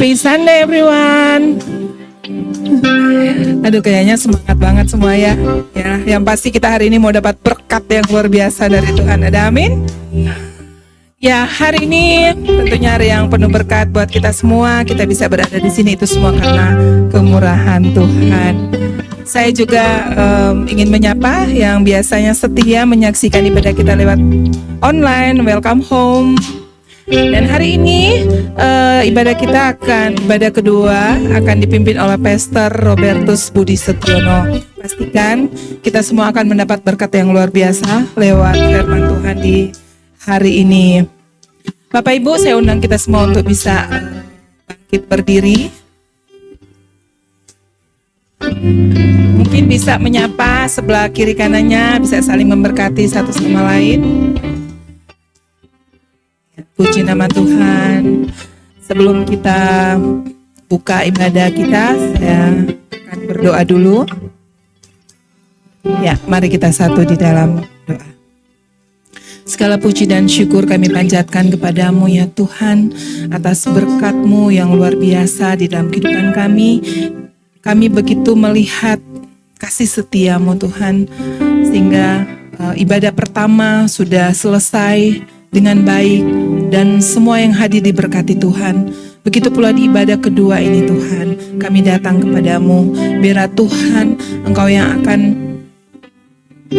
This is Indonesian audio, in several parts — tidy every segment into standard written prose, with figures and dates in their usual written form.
Happy Sunday everyone. Aduh, kayaknya semangat banget semua ya. Ya, yang pasti kita hari ini mau dapat berkat yang luar biasa dari Tuhan. Ada amin? Ya, hari ini tentunya hari yang penuh berkat buat kita semua. Kita bisa berada di sini itu semua karena kemurahan Tuhan. Saya juga ingin menyapa yang biasanya setia menyaksikan ibadah kita lewat online. Welcome home. Dan hari ini ibadah kedua akan dipimpin oleh Pastor Robertus Budi Setiono. Pastikan kita semua akan mendapat berkat yang luar biasa lewat firman Tuhan di hari ini. Bapak Ibu, saya undang kita semua untuk bisa bangkit berdiri. Mungkin bisa menyapa sebelah kiri kanannya, bisa saling memberkati satu sama lain. Puji nama Tuhan. Sebelum kita buka ibadah kita, saya akan berdoa dulu. Ya, mari kita satu di dalam doa. Segala puji dan syukur kami panjatkan kepadamu ya Tuhan, atas berkat-Mu yang luar biasa di dalam kehidupan kami. Kami begitu melihat kasih setia-Mu Tuhan, sehingga ibadah pertama sudah selesai dengan baik dan semua yang hadir diberkati Tuhan. Begitu pula di ibadah kedua ini Tuhan, kami datang kepadamu. Biar Tuhan, Engkau yang akan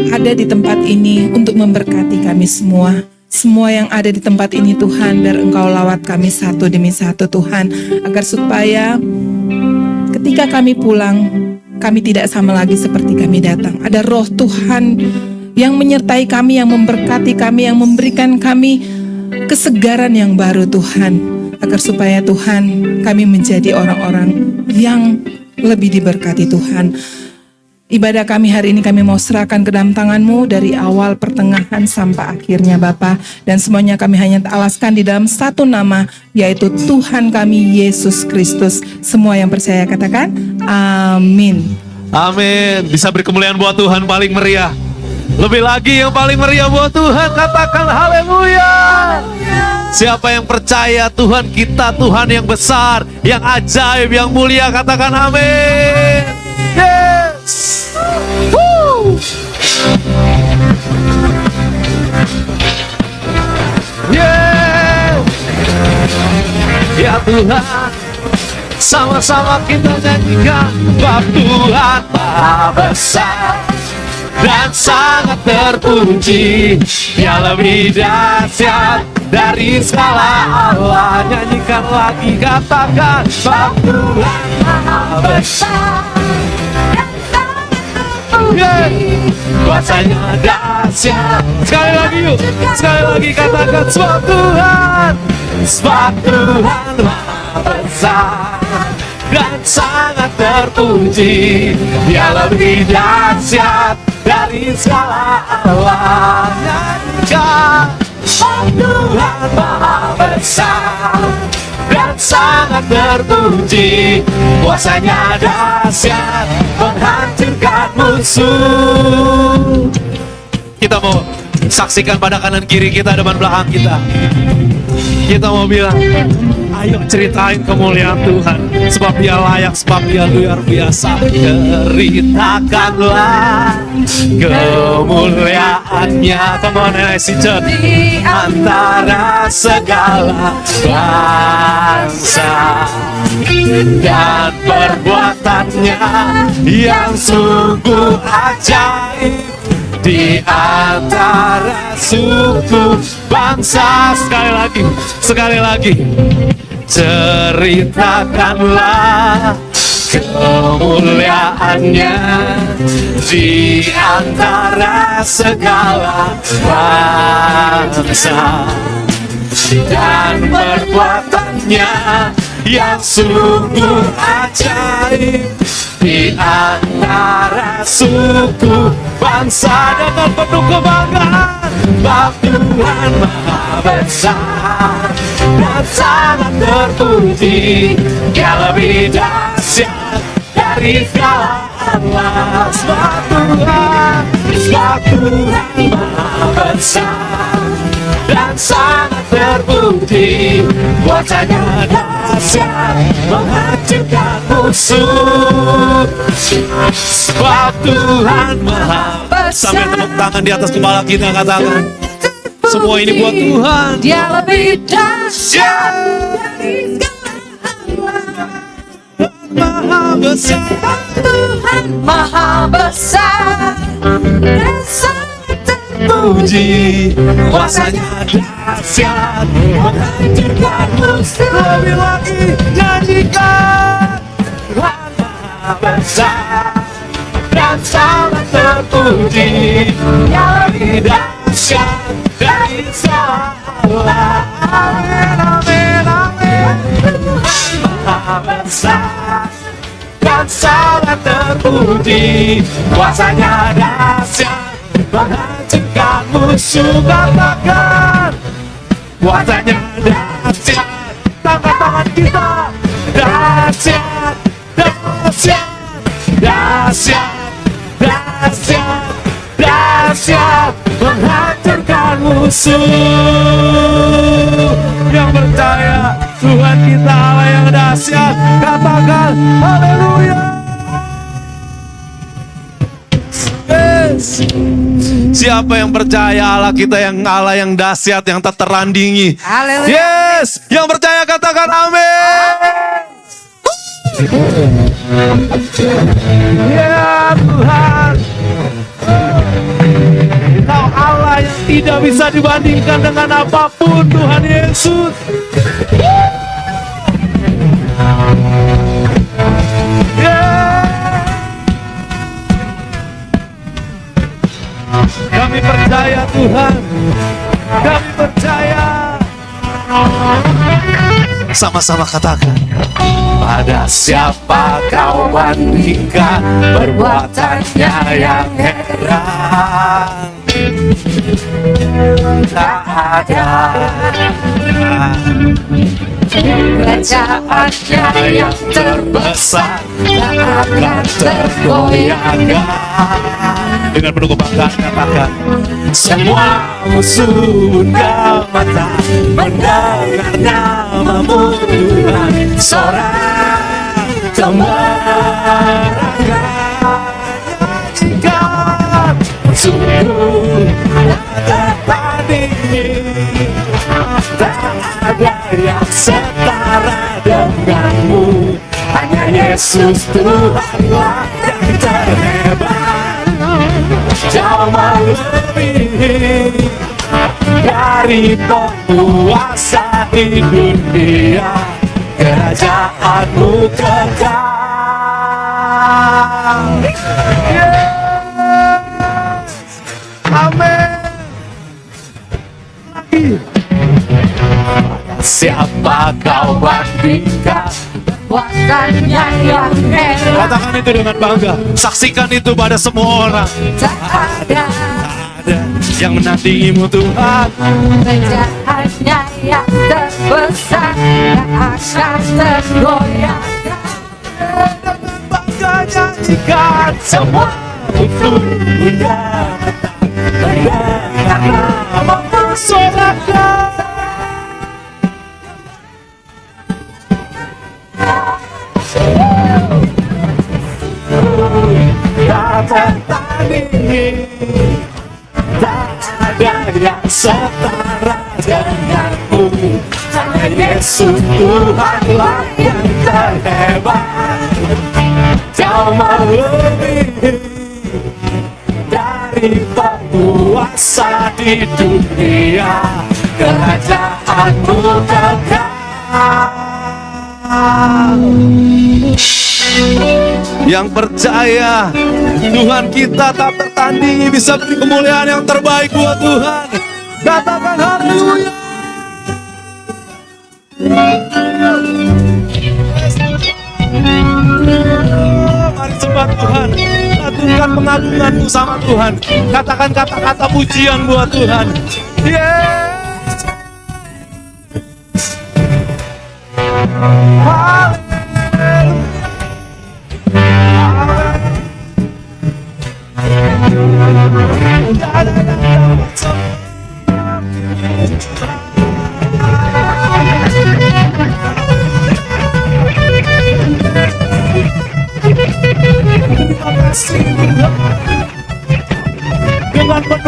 ada di tempat ini untuk memberkati kami semua. Semua yang ada di tempat ini Tuhan, biar Engkau lawat kami satu demi satu Tuhan, agar supaya ketika kami pulang, kami tidak sama lagi seperti kami datang. Ada roh Tuhan yang menyertai kami, yang memberkati kami, yang memberikan kami kesegaran yang baru Tuhan, agar supaya Tuhan kami menjadi orang-orang yang lebih diberkati Tuhan. Ibadah kami hari ini kami mau serahkan ke dalam tangan-Mu dari awal, pertengahan, sampai akhirnya Bapa. Dan semuanya kami hanya alaskan di dalam satu nama, yaitu Tuhan kami Yesus Kristus. Semua yang percaya katakan amin. Amin. Bisa beri kemuliaan buat Tuhan paling meriah. Lebih lagi yang paling meriah buat Tuhan, katakan haleluya. Siapa yang percaya Tuhan kita, Tuhan yang besar, yang ajaib, yang mulia, katakan amin. Yes. Woo. Yeah. Ya Tuhan, sama-sama kita nyanyikan, bab Tuhan Maha Besar dan sangat terpuji, Dia lebih dahsyat dari segala Allah. Nyanyikan lagi, katakan bab Tuhan Maha Besar dan sangat terpuji, kuasanya dahsyat. Sekali lagi yuk, sekali lagi katakan sebab Tuhan Maha Besar dan sangat terpuji, Dia lebih dahsyat dari segala Allah. Nyanyikan Tuhan Maha Besar dan sangat terpuji, kuasanya dahsyat menghancurkan musuh. Kita mau saksikan pada kanan kiri kita, depan belakang kita. Kita mau bilang, ayo ceritain kemuliaan Tuhan, sebab Dia layak, sebab Dia luar biasa. Ceritakanlah kemuliaannya, teman Esijen, di antara segala bangsa, dan perbuatannya yang sungguh ajaib di antara suku bangsa. Sekali lagi, ceritakanlah kemuliaannya di antara segala bangsa, dan perbuatannya yang sungguh ajaib di antara suku bangsa. Dengan penuh kebanggaan, bab Tuhan Maha Besar dan sangat terpuji, Dia lebih dahsyat dari segala Allah. Sebab Tuhan Maha Besar dan sangat terpuji, kuasanya dahsyat musuh. Sebab Tuhan Maha besar. Sambil tepuk tangan di atas kepala kita, katakan, semua ini buat Tuhan. Dia lebih dahsyat dari Maha besar. Tuhan Maha besar dan sangat terpuji. Kuasanya dahsyat menghancurkan musuh. Lebih lagi nyanyikan, Tuhan Maha besar dan sangat terpuji. Dia lebih dahsyat dari segala. Amin, amin, amin. Tuhan Maha besar dan sangat terpuji. Kuasanya dahsyat menghancurkan musuh. Katakan, kuasanya dahsyat. Tangan-tangan kita dahsyat, dahsyat, dahsyat, dahsyat, dahsyat menghancurkan musuh. Yang percaya Tuhan kita Allah yang dahsyat, katakan haleluya. Yes. Siapa yang percaya Allah kita yang Allah yang dahsyat, yang tak terandingi? Haleluya. Yes, yang percaya katakan amin. Ya Tuhan, Kau Allah yang tidak bisa dibandingkan dengan apapun, Tuhan Yesus. Kami percaya Tuhan, kami percaya. Sama-sama katakan, pada siapa kau bandingkan perbuatannya yang heran? Tak ada Kerajaannya yang terbesar tak akan tergoyahkan. Dengan penuh kebanggaan katakan, semua musuh undang mata mendengar namamu Tuhan. Sorak kemerangkan sungguh tak tertandingi. Tak ada yang setara denganmu. Hanya Yesus Tuhanlah yang terhebat. Jauh melebihi dari penguasa di dunia. Kerajaanmu kekal. Yes. Amin. Lagi. Siapa kau bandingkan Kuasanya yang heran. Katakan itu dengan bangga. Saksikan itu pada semua orang. Tak ada Yang menandingimu Tuhan. Kerajaannya yang terbesar tak akan tergoyahkan. Bangga nyanyikan semua musuh undang mendengar namamu. Sorakan tak tertandingi. Tak ada yang setara denganmu. Hanya Yesus Tuhanlah yang terhebat. Jauh melebihi dari penguasa di dunia. Kerajaanmu kekal. Yang percaya Tuhan kita tak tertandingi, bisa beri kemuliaan yang terbaik buat Tuhan. Katakan haleluya. Mari sembah Tuhan, lakukan pengagunganmu sama Tuhan. Katakan kata-kata pujian buat Tuhan. Yes.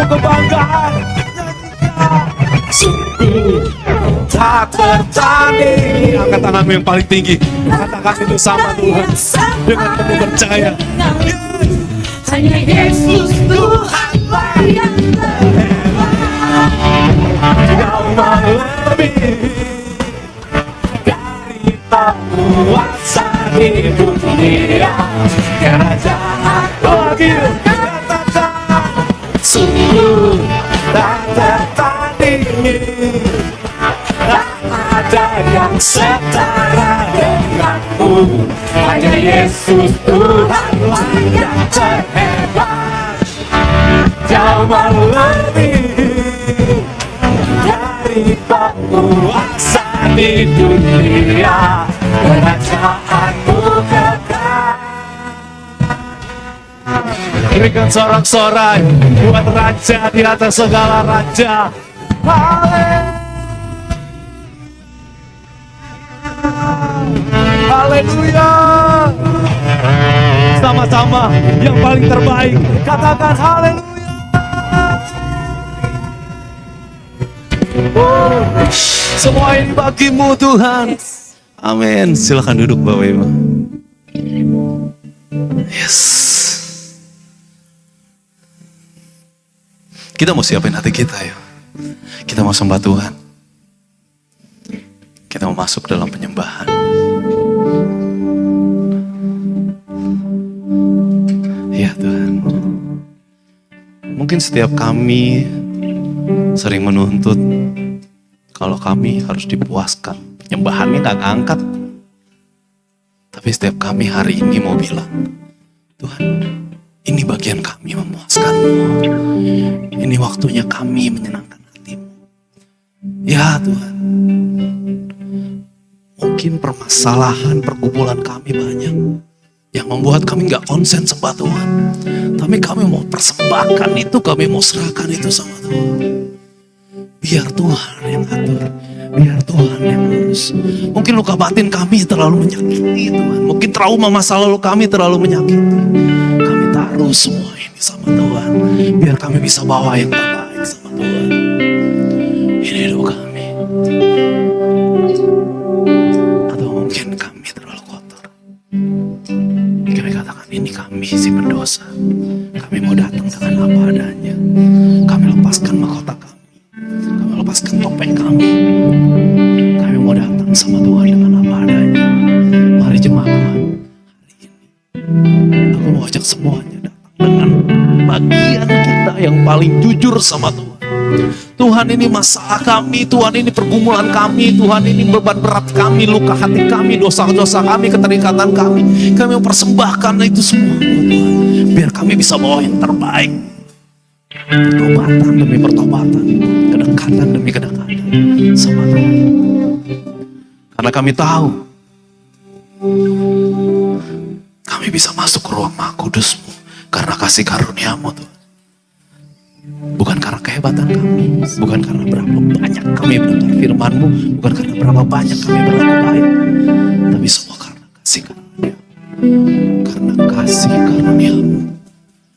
kebanggaan. Nyanyikan. Sungguh tak tertandingi. Angkat tanganmu yang paling tinggi. Katakan itu sama Tuhan. Dengan kamu percaya. Hanya Yesus Tuhanlah yang terhebat. Jauh melebihi dari penguasa di dunia. Kerajaan bagi katakan sungguh tak tertandingi. Tak ada yang setara denganmu. Hanya Yesus Tuhanlah yang terhebat. Jauh melebihi dari penguasa di dunia. Kerajaanmu kekal. Berikan sorak-sorai buat Raja di atas segala raja. Haleluya. Sama-sama yang paling terbaik katakan haleluya. Semua ini bagimu Tuhan. Amin. Silakan duduk Bapak Ibu. Yes. Kita mau siapin hati kita ya. Kita mau sembah Tuhan. Kita mau masuk dalam penyembahan. Ya Tuhan. Mungkin setiap kami sering menuntut kalau kami harus dipuaskan. Penyembahannya gak ngangkat. Tapi setiap kami hari ini mau bilang, Tuhan, ini bagian kami memuaskan-Mu. Ini waktunya kami menyenangkan hati-Mu. Ya Tuhan, mungkin permasalahan pergumulan kami banyak yang membuat kami gak konsen sembah Tuhan. Tapi kami mau persembahkan itu, kami mau serahkan itu sama Tuhan. Biar Tuhan yang atur, biar Tuhan yang urus. Mungkin luka batin kami terlalu menyakiti Tuhan. Mungkin trauma masa lalu kami terlalu menyakiti. Kami taruh semua ini sama Tuhan. Biar kami bisa bawa yang terbaik sama Tuhan. Ini hidup kami. Atau mungkin kami terlalu kotor. Kami katakan ini kami si pendosa. Kami mau datang dengan apa adanya. Kami lepaskan mahkota kami. Kami lepaskan topeng kami. Kami mau datang sama Tuhan dengan apa adanya. Mari jemaat Tuhan, hari ini aku mau ajak semuanya datang dengan bagian kita yang paling jujur sama Tuhan. Tuhan, ini masalah kami, Tuhan ini pergumulan kami, Tuhan ini beban berat kami, luka hati kami, dosa-dosa kami, keterikatan kami. Kami mau persembahkan itu semua buat Tuhan. Biar kami bisa bawa yang terbaik. Pertobatan demi pertobatan, kedekatan demi kedekatan sama Tuhan. Karena kami tahu kami bisa masuk ke ruang Maha Kudus-Mu karena kasih karunia-Mu Tuhan. Bukan karena kehebatan kami, bukan karena berapa banyak kami mendengar firman-Mu, bukan karena berapa banyak kami berlaku baik, tapi semua karena kasih karunia. Karena kasih karunia-Mu,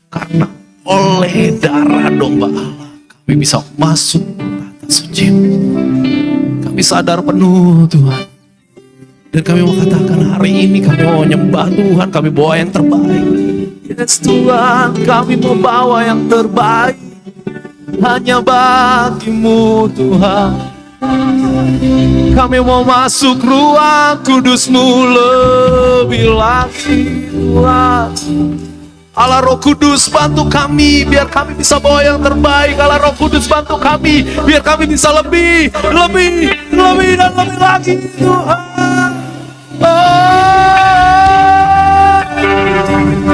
karena oleh darah domba Allah kami bisa masuk ke tahta suci-Mu. Kami sadar penuh Tuhan. Dan kami mau katakan hari ini kami mau nyembah Tuhan, kami bawa yang terbaik. Yes Tuhan, kami mau bawa yang terbaik hanya bagi-Mu Tuhan. Kami mau masuk ruang kudus-Mu lebih lagi Tuhan. Allah Roh Kudus bantu kami biar kami bisa bawa yang terbaik. Allah Roh Kudus bantu kami biar kami bisa lebih dan lebih lagi Tuhan. Oh,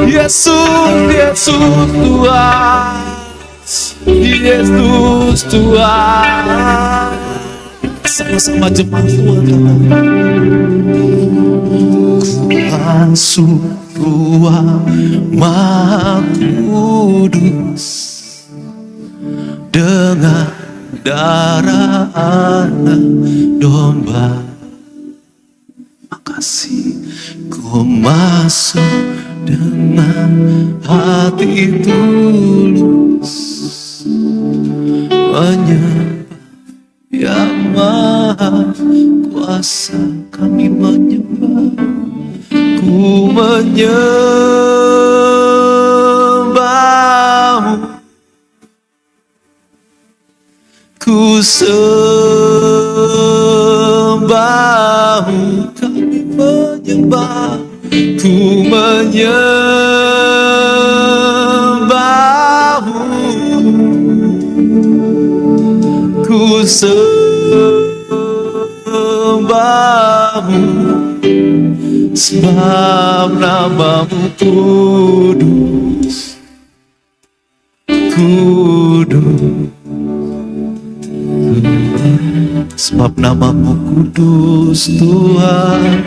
Yesus, Yesus Tuhan, Yesus Tuhan. Sama-sama jemaat Tuhan katakan, masuk ruang Maha Kudus dengan darah anak domba. Makasih ku masuk dengan hati tulus. menyembah yang maha kuasa. Kami menyembah, ku menyembahmu, ku sembahmu. Kami menyembah, ku menyembahmu, ku sembahmu, sebab namamu kudus, kudus. Sebab namamu kudus Tuhan,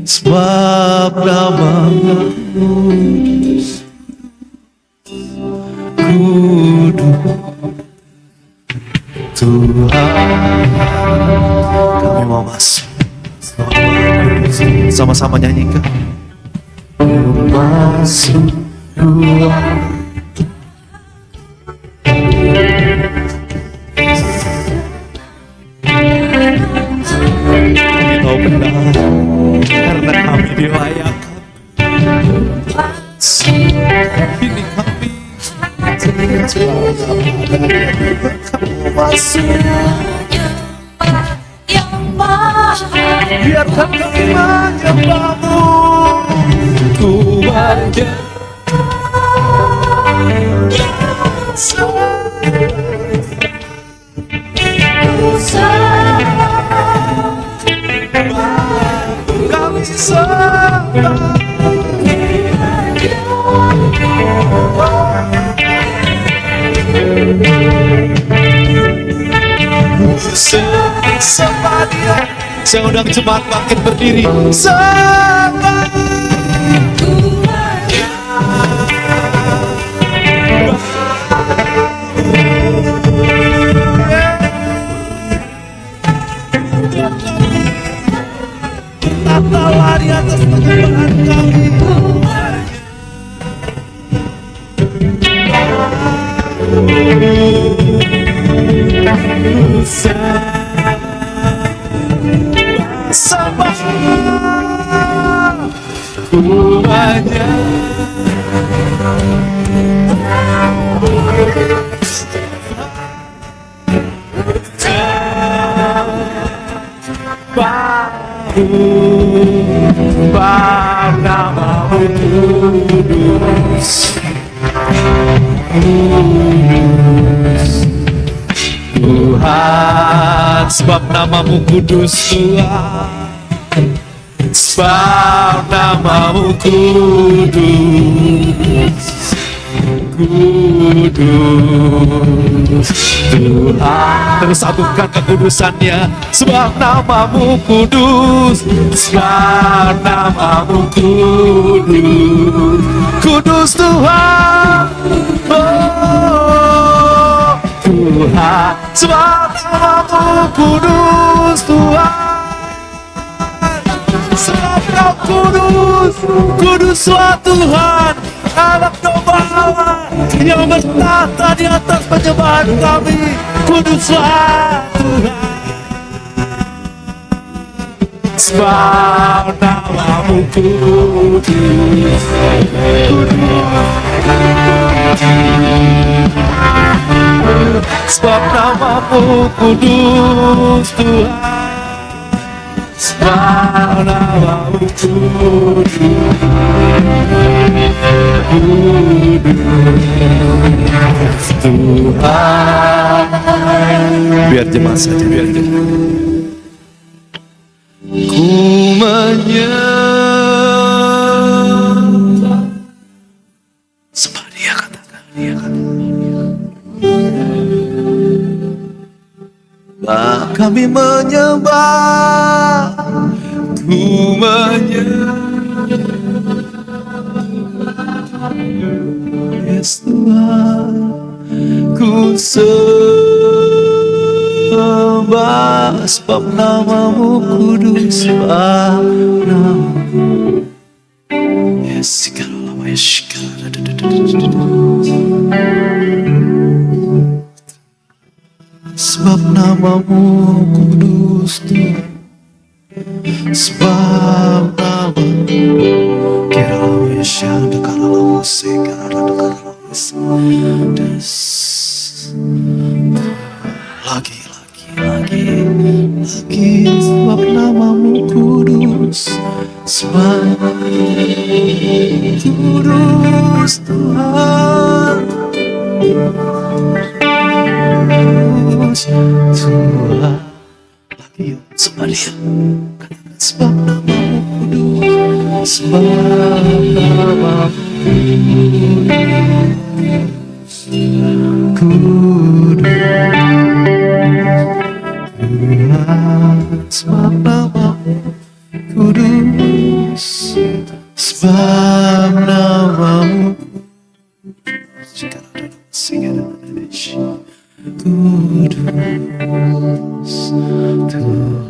sebab namamu kudus, kudus Tuhan. Kami mau masuk, sama-sama nyanyikan. Ku masuk Tuhan, kami tahu benar karena kami dilayakkan. Ini kami masuk, biarkan kami menyembahmu, ku kami sembah. Sembah Dia. Saya undang jemaat bangkit berdiri. Sembah tatalah di atas penyembahan kami. Sembah ku sebab namamu kudus, kudus Tuhan, sebab namamu kudus Tuhan, sebab namamu kudus, kudus Tuhan. Terus satukan kekudusannya, sebab namamu kudus, sebab namamu kudus, kudus Tuhan. Oh Tuhan, sebab namamu kudus Tuhan, sebab Kau kudus, kuduslah Tuhan, Anak domba Allah yang bertahta di atas penyembahan kami. Kuduslah Tuhan, sebab namamu kudus, sebab namamu kudus Tuhan, sebab namamu kudus, kudus Tuhan. Biar jemaat saja, biar jemaat. Ku menyembah, sebab Dia katakan, Dia katakan, kami menyembah, ku menyembah, yes Tuhan, ku sembah, sebab namamu kudus, sebab namamu, yes, sekarang lama ya, sekarang. namamu kudus Tuhan, sebab namamu kira syada kalau segala lagi sebab namamu kudus, sebab kudus Tuhan, kudus Tuhan. Lagi yuk, sebab dia katakan sebab namamu kudus, sebab namamu kudus, kudus. Sebab namamu kudus, sebab namamu kudus, Tuhan.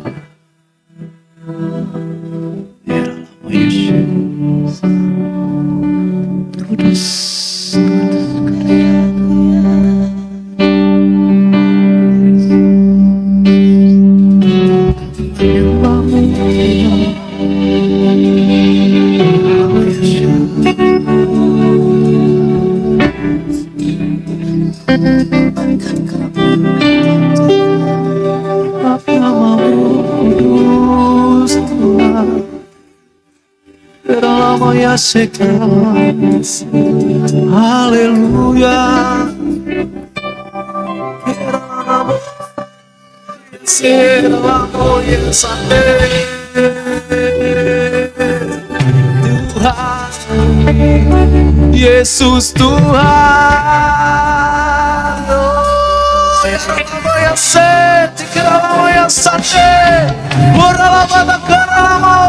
Biarlah Yesus kudus, sekeras, haleluya. Seramo Yesate Tuhan, Yesus Tuhan. Oh, Seramo Yesate, Seramo Yesate, Boralama Takaramo,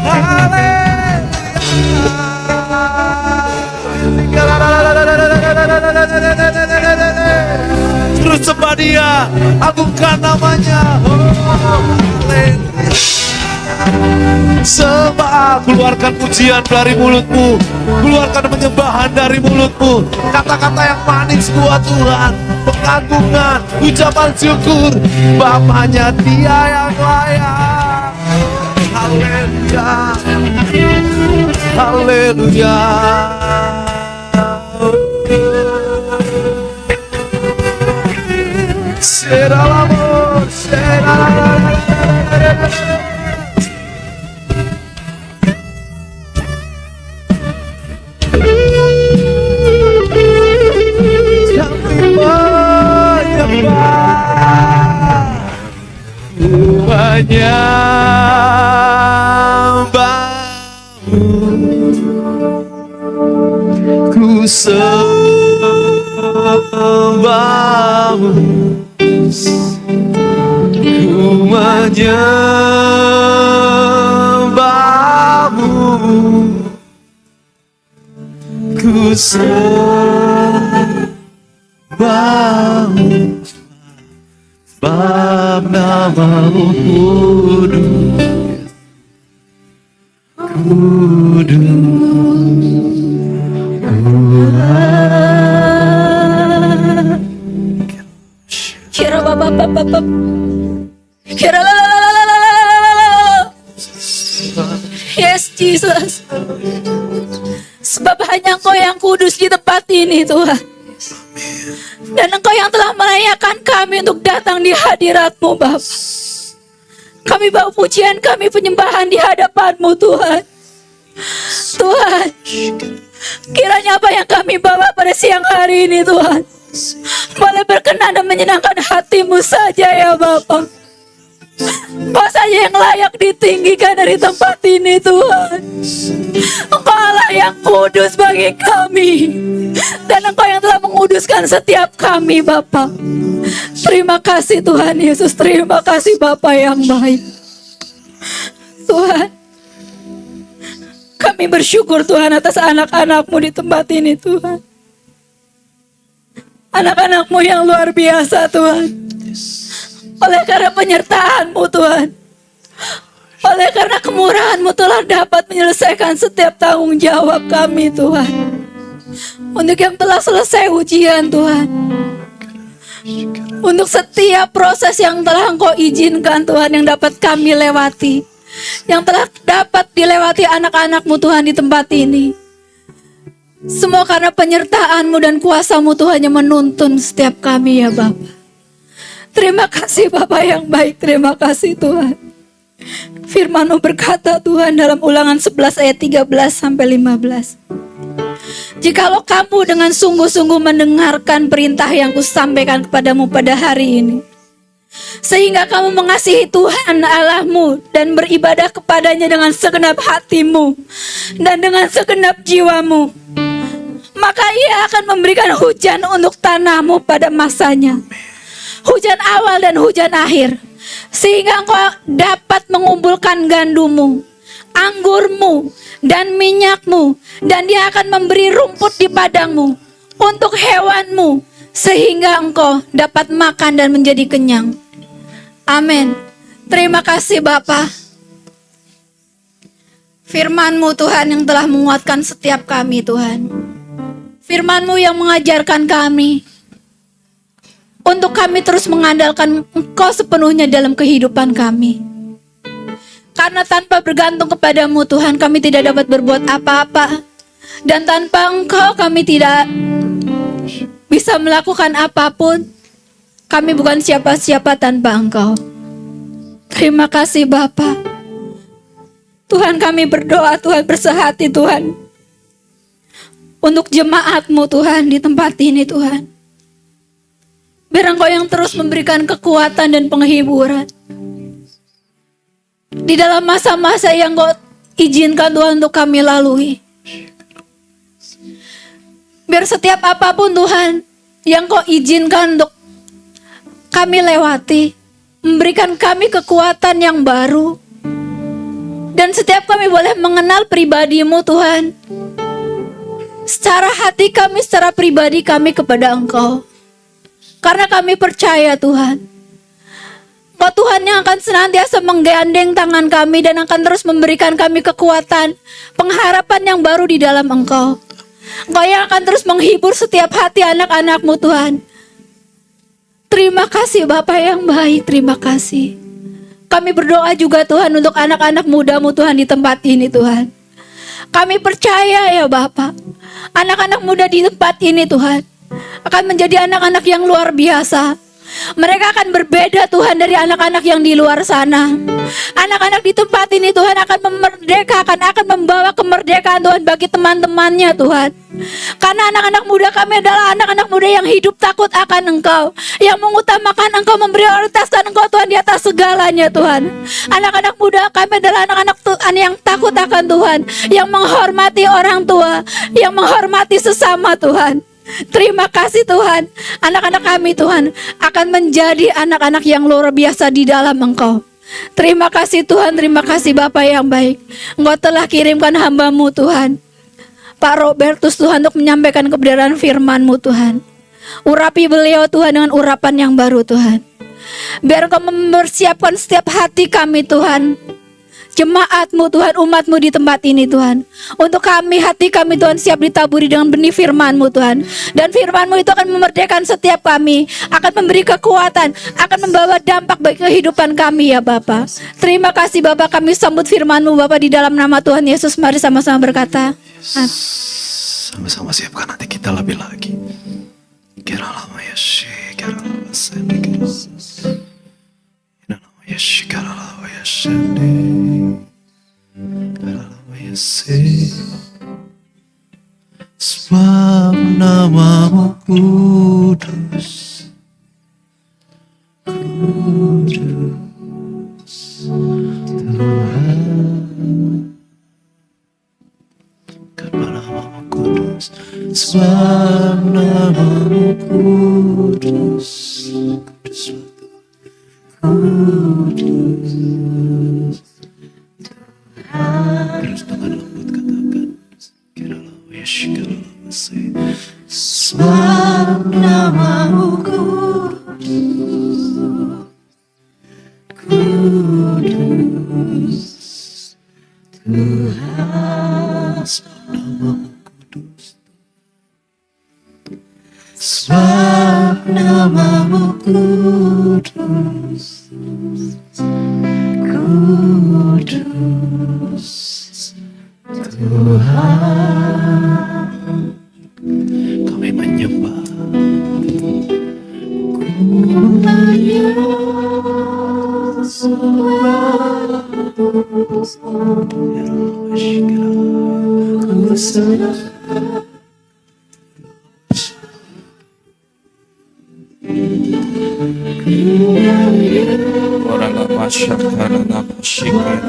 haleluya. Terus sembah Dia, agungkan namanya. Sembah, keluarkan pujian dari mulutmu, keluarkan penyembahan dari mulutmu, kata-kata yang manis buat Tuhan, pengagungan, ucapan syukur. Bapaknya Dia yang layak. Haleluya, haleluya. Será el amor, será ku sembahmu, ku menyembahmu, ku sembahmu, sebab namamu kudus, kudus. Kira baba kira la la la la la la la la la. Yes Jesus, sebab hanya Engkau yang kudus di tempat ini Tuhan, dan Engkau yang telah melayakkan kami untuk datang di hadirat-Mu Bapa. Kami bawa pujian, kami penyembahan di hadapan-Mu Tuhan. Tuhan, kiranya apa yang kami bawa pada siang hari ini Tuhan boleh berkenan dan menyenangkan hati-Mu saja ya Bapa. Engkau saja yang layak ditinggikan dari tempat ini Tuhan. Engkau Allah yang kudus bagi kami, dan Engkau yang telah menguduskan setiap kami Bapa. Terima kasih Tuhan Yesus, terima kasih Bapa yang baik. Tuhan, kami bersyukur Tuhan atas anak-anak-Mu di tempat ini Tuhan. Anak-anak-Mu yang luar biasa Tuhan. Oleh karena penyertaan-Mu Tuhan, oleh karena kemurahan-Mu telah dapat menyelesaikan setiap tanggung jawab kami Tuhan. Untuk yang telah selesai ujian Tuhan, Untuk setiap proses yang telah Engkau izinkan Tuhan, yang dapat kami lewati, yang telah dapat dilewati anak-anak-Mu Tuhan di tempat ini. Semua karena penyertaan-Mu dan kuasa-Mu Tuhan yang menuntun setiap kami ya Bapa. Terima kasih Bapa yang baik, terima kasih Tuhan. Firman-Mu berkata Tuhan dalam Ulangan 11 ayat 13 sampai 15. Jikalau kamu dengan sungguh-sungguh mendengarkan perintah yang kusampaikan kepadamu pada hari ini, sehingga kamu mengasihi Tuhan Allahmu dan beribadah kepadanya dengan segenap hatimu dan dengan segenap jiwamu, maka Ia akan memberikan hujan untuk tanahmu pada masanya, hujan awal dan hujan akhir, sehingga engkau dapat mengumpulkan gandummu, anggurmu, dan minyakmu, dan Dia akan memberi rumput di padangmu untuk hewanmu, sehingga engkau dapat makan dan menjadi kenyang. Amin. Terima kasih Bapa. Firman-Mu Tuhan yang telah menguatkan setiap kami Tuhan. Firman-Mu yang mengajarkan kami untuk kami terus mengandalkan Engkau sepenuhnya dalam kehidupan kami. Karena tanpa bergantung kepadamu Tuhan, kami tidak dapat berbuat apa-apa. Dan tanpa Engkau kami tidak bisa melakukan apapun. Kami bukan siapa-siapa tanpa Engkau. Terima kasih Bapa. Tuhan, kami berdoa Tuhan, bersehati Tuhan, untuk jemaat-Mu Tuhan di tempat ini Tuhan. Biar Engkau yang terus memberikan kekuatan dan penghiburan di dalam masa-masa yang Kau izinkan Tuhan untuk kami lalui. Biar setiap apapun Tuhan yang Kau izinkan untuk kami lewati, memberikan kami kekuatan yang baru. Dan setiap kami boleh mengenal pribadi-Mu Tuhan, secara hati kami, secara pribadi kami kepada Engkau. Karena kami percaya Tuhan, Kau Tuhan yang akan senantiasa menggandeng tangan kami dan akan terus memberikan kami kekuatan, pengharapan yang baru di dalam Engkau. Engkau yang akan terus menghibur setiap hati anak-anak-Mu Tuhan. Terima kasih Bapa yang baik, terima kasih. Kami berdoa juga Tuhan untuk anak-anak muda-Mu Tuhan di tempat ini Tuhan. Kami percaya ya Bapa, anak-anak muda di tempat ini Tuhan akan menjadi anak-anak yang luar biasa. Mereka akan berbeda Tuhan dari anak-anak yang di luar sana. Anak-anak di tempat ini Tuhan akan memerdekakan, akan membawa kemerdekaan Tuhan bagi teman-temannya Tuhan. Karena anak-anak muda kami adalah anak-anak muda yang hidup takut akan Engkau, yang mengutamakan Engkau, memprioritaskan Engkau Tuhan di atas segalanya Tuhan. Anak-anak muda kami adalah anak-anak Tuhan yang takut akan Tuhan, yang menghormati orang tua, yang menghormati sesama Tuhan. Terima kasih Tuhan, anak-anak kami Tuhan akan menjadi anak-anak yang luar biasa di dalam Engkau. Terima kasih Tuhan, terima kasih Bapa yang baik. Engkau telah kirimkan hamba-Mu Tuhan, Pak Robertus Tuhan, untuk menyampaikan kebenaran firman-Mu Tuhan. Urapi beliau Tuhan dengan urapan yang baru Tuhan. Biar Engkau mempersiapkan setiap hati kami Tuhan, jemaat-Mu Tuhan, umat-Mu di tempat ini Tuhan. Untuk kami, hati kami Tuhan siap ditaburi dengan benih firman-Mu Tuhan. Dan firman-Mu itu akan memerdekakan setiap kami, akan memberi kekuatan, akan membawa dampak bagi kehidupan kami ya Bapa. Terima kasih Bapa, kami sambut firman-Mu Bapa di dalam nama Tuhan Yesus. Mari sama-sama berkata. Sama-sama siapkan nanti kita lebih lagi. Kira lama ya sih, kira lama sendiri. Kira lama ya sih, kira lama ya sendiri. Sebab nama-Mu kudus, kudus Tuhan. Karena nama-Mu kudus, sebab nama-Mu kudus, kudus kudus. Terus dengan lembut katakan, kiralah Yeshua Masih. Sebab nama-Mu kudus, kudus Tuhan. Sebab nama-Mu kudus. sebab namamu kudus, kudus Tuhan. Kami menyembah, orang masyarakat nama syikran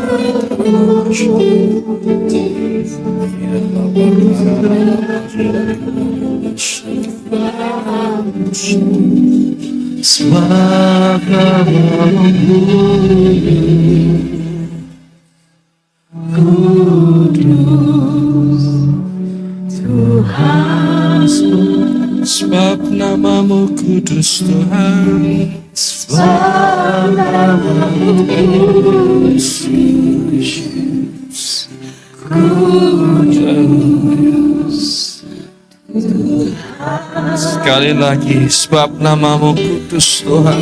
sebab namamu kudus Tuhan, sebab namamu kudus Tuhan, sebab namamu kudus, kudus sekali lagi, sebab namamu kudus Tuhan,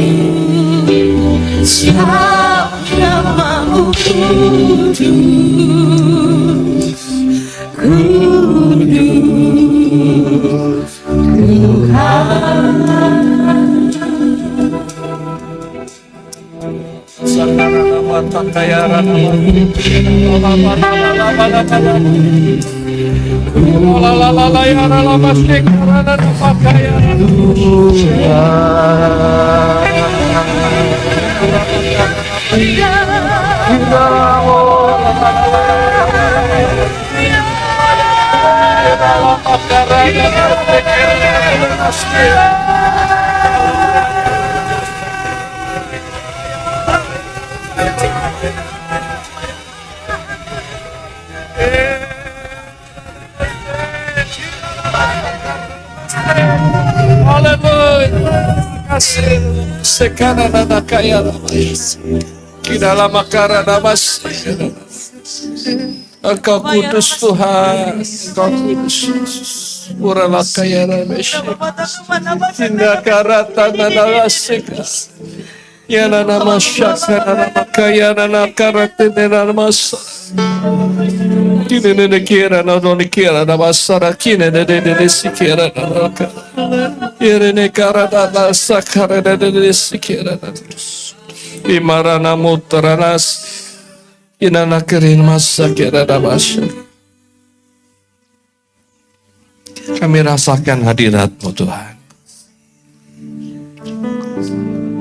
sebab namamu kudus, kudus Tuhan. Sakara nama takayara nama sekarang anak kaya kita lama karena masih Engkau kudus Tuhan, Engkau kudus Urala kaya ramesh tindak karata nana seka ya nana masyaka nana kaya nana karate nana masa kine nene kira nana kira nana masara kine nene sikira nana Irene karada sakara nene sikira nana imarana mutaranas inana kerin masa kira nana masya. Kami rasakan hadirat-Mu Tuhan.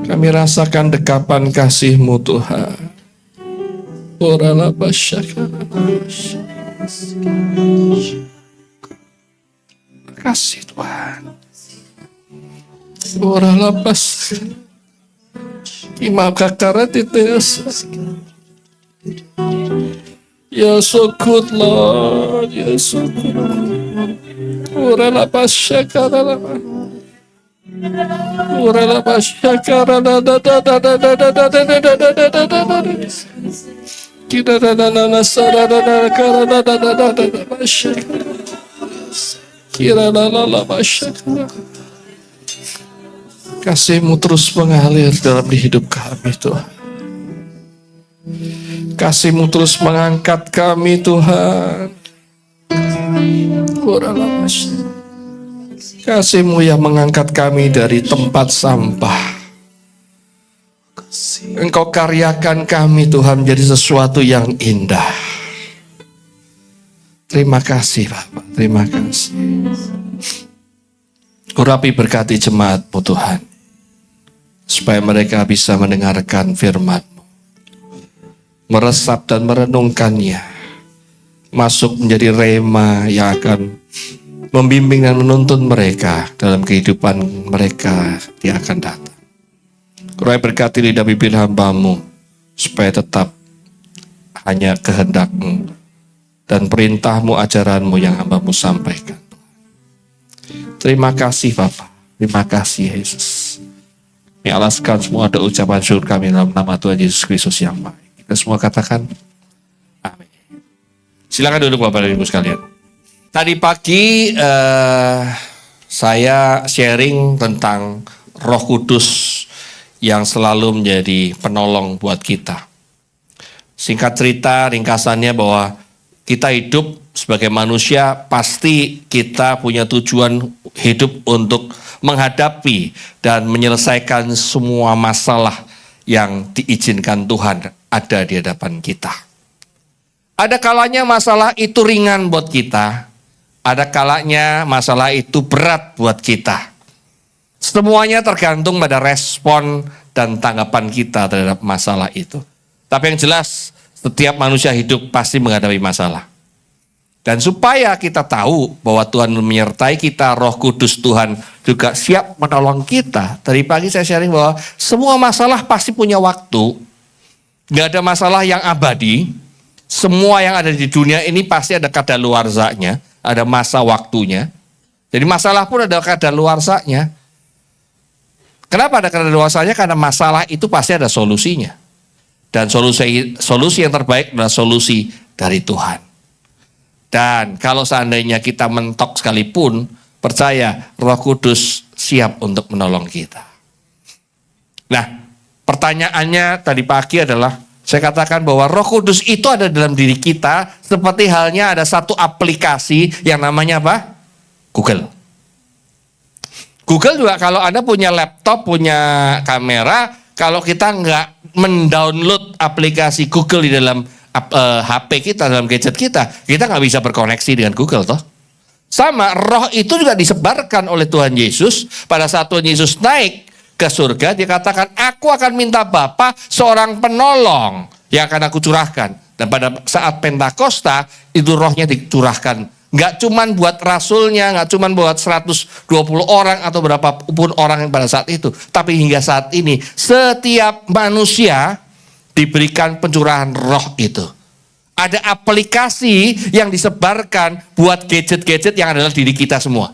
Kami rasakan dekapan kasih-Mu Tuhan. Orala basyakara. Kasih Tuhan. Orala basyakara. Imakakara titesa. You're so good, Lord. You're so good. Urala basyakara lama. Urala basyakara da da da da da da da da da da da da da da da. Kita da da da da sara da da kara da da da da da basyakara. Kira la la la basyakara. Kasih-Mu terus mengalir dalam hidup kami Tuhan. Kasih-Mu terus mengangkat kami Tuhan. Kasih-Mu yang mengangkat kami dari tempat sampah. Engkau karyakan kami Tuhan menjadi sesuatu yang indah. Terima kasih Bapak, terima kasih. Urapi berkati jemaat-Mu Tuhan, supaya mereka bisa mendengarkan firman-Mu, meresap dan merenungkannya, masuk menjadi rema yang akan membimbing dan menuntun mereka dalam kehidupan mereka yang akan datang. Kurang berkati lidah bibir hamba-Mu, supaya tetap hanya kehendak-Mu dan perintah-Mu, ajaran-Mu yang hamba-Mu sampaikan. Terima kasih Bapa, terima kasih Yesus. Kami alaskan semua ada ucapan syukur kami dalam nama Tuhan Yesus Kristus yang baik. Kita semua katakan amin. Silakan duduk Bapak dan Ibu sekalian. Tadi pagi saya sharing tentang Roh Kudus yang selalu menjadi penolong buat kita. Singkat cerita, ringkasannya bahwa kita hidup sebagai manusia, pasti kita punya tujuan hidup untuk menghadapi dan menyelesaikan semua masalah yang diizinkan Tuhan ada di hadapan kita. Ada kalanya masalah itu ringan buat kita, ada kalanya masalah itu berat buat kita. Semuanya tergantung pada respon dan tanggapan kita terhadap masalah itu. Tapi yang jelas, setiap manusia hidup pasti menghadapi masalah. Dan supaya kita tahu bahwa Tuhan menyertai kita, Roh Kudus Tuhan juga siap menolong kita. Tadi pagi saya sharing bahwa semua masalah pasti punya waktu. Gak ada masalah yang abadi. Semua yang ada di dunia ini pasti ada kadaluarsanya, ada masa waktunya. Jadi masalah pun ada kadaluarsanya. Kenapa ada kadaluarsanya? Karena masalah itu pasti ada solusinya. Dan solusi yang terbaik adalah solusi dari Tuhan. Dan kalau seandainya kita mentok sekalipun, percaya Roh Kudus siap untuk menolong kita. Nah, pertanyaannya tadi pagi adalah, saya katakan bahwa Roh Kudus itu ada dalam diri kita, seperti halnya ada satu aplikasi yang namanya apa? Google. Google juga kalau Anda punya laptop, punya kamera, kalau kita nggak mendownload aplikasi Google di dalam HP kita, dalam gadget kita nggak bisa berkoneksi dengan Google toh. Sama, roh itu juga disebarkan oleh Tuhan Yesus. Pada saat Tuhan Yesus naik ke surga, dia katakan, aku akan minta Bapa seorang penolong yang akan aku curahkan. Dan pada saat Pentakosta, itu rohnya dicurahkan. Nggak cuman buat rasulnya, nggak cuman buat 120 orang atau berapapun orang yang pada saat itu. Tapi hingga saat ini, setiap manusia diberikan pencurahan roh itu. Ada aplikasi yang disebarkan buat gadget-gadget yang adalah diri kita semua.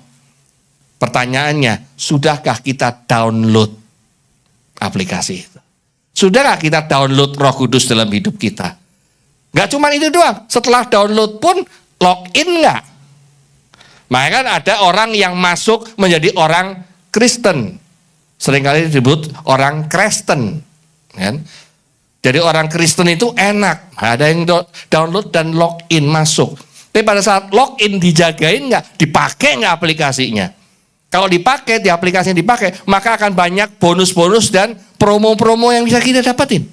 Pertanyaannya, sudahkah kita download aplikasi itu? Sudahkah kita download Roh Kudus dalam hidup kita? Nggak cuma itu doang, setelah download pun login nggak? Makanya kan ada orang yang masuk menjadi orang Kristen. Seringkali disebut orang Kristen. Kan? Jadi orang Kristen itu enak. Ada yang download dan login masuk. Tapi pada saat login dijagain nggak? Dipakai nggak aplikasinya? Kalau dipakai, di aplikasi yang dipakai, maka akan banyak bonus-bonus dan promo-promo yang bisa kita dapatin.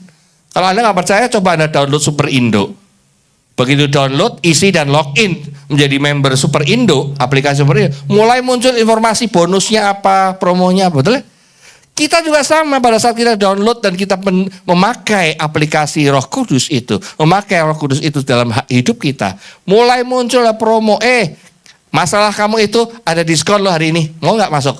Kalau Anda nggak percaya, coba Anda download Super Indo. Begitu download, isi dan login menjadi member Super Indo, aplikasi Super Indo, mulai muncul informasi bonusnya apa, promonya apa, betul ya? Kita juga sama, pada saat kita download dan kita memakai aplikasi Roh Kudus itu, memakai Roh Kudus itu dalam hidup kita, mulai muncul promo, masalah kamu itu ada diskon loh hari ini, mau nggak masuk?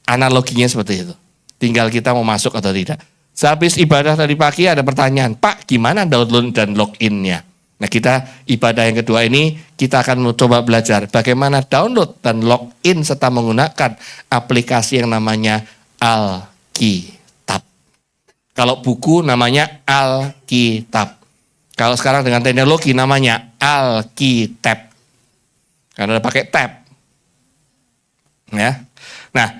Analoginya seperti itu. Tinggal kita mau masuk atau tidak. Sehabis ibadah tadi pagi ada pertanyaan, Pak gimana download dan login-nya? Nah kita ibadah yang kedua ini kita akan mencoba belajar bagaimana download dan login serta menggunakan aplikasi yang namanya Alkitab. Kalau buku namanya Alkitab. Kalau sekarang dengan teknologi namanya Alkitab. Karena ada pakai tab. Ya. Nah,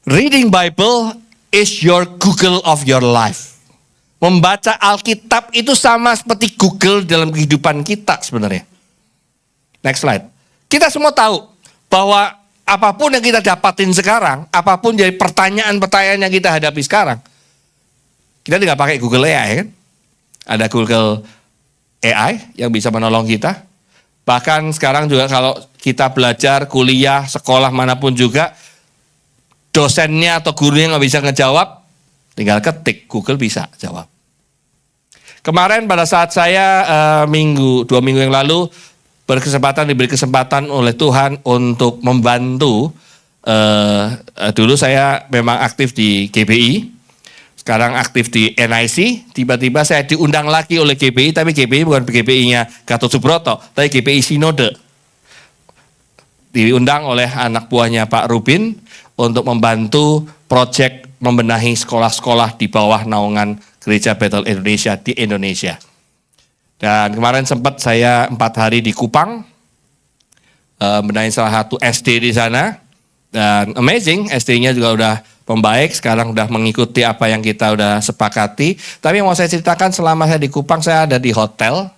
reading Bible is your Google of your life. Membaca Alkitab itu sama seperti Google dalam kehidupan kita sebenarnya. Next slide. Kita semua tahu bahwa apapun yang kita dapatin sekarang, apapun jadi pertanyaan-pertanyaan yang kita hadapi sekarang, kita tidak pakai Google AI kan? Ada Google AI yang bisa menolong kita. Bahkan sekarang juga kalau kita belajar, kuliah, sekolah manapun juga, dosennya atau gurunya nggak bisa ngejawab, tinggal ketik, Google bisa jawab. Kemarin pada saat saya 2 minggu yang lalu diberi kesempatan oleh Tuhan untuk membantu. Dulu saya memang aktif di GBI, sekarang aktif di NIC. Tiba-tiba saya diundang lagi oleh GBI, tapi GBI bukan GBI-nya Gatot Subroto, tapi GBI Sinode. Diundang oleh anak buahnya Pak Rubin untuk membantu proyek membenahi sekolah-sekolah di bawah naungan Gereja Bethel Indonesia di Indonesia. Dan kemarin sempat saya 4 hari di Kupang, benahin salah satu SD di sana. Dan amazing, SD-nya juga udah membaik, sekarang udah mengikuti apa yang kita udah sepakati. Tapi yang mau saya ceritakan, selama saya di Kupang, saya ada di hotel.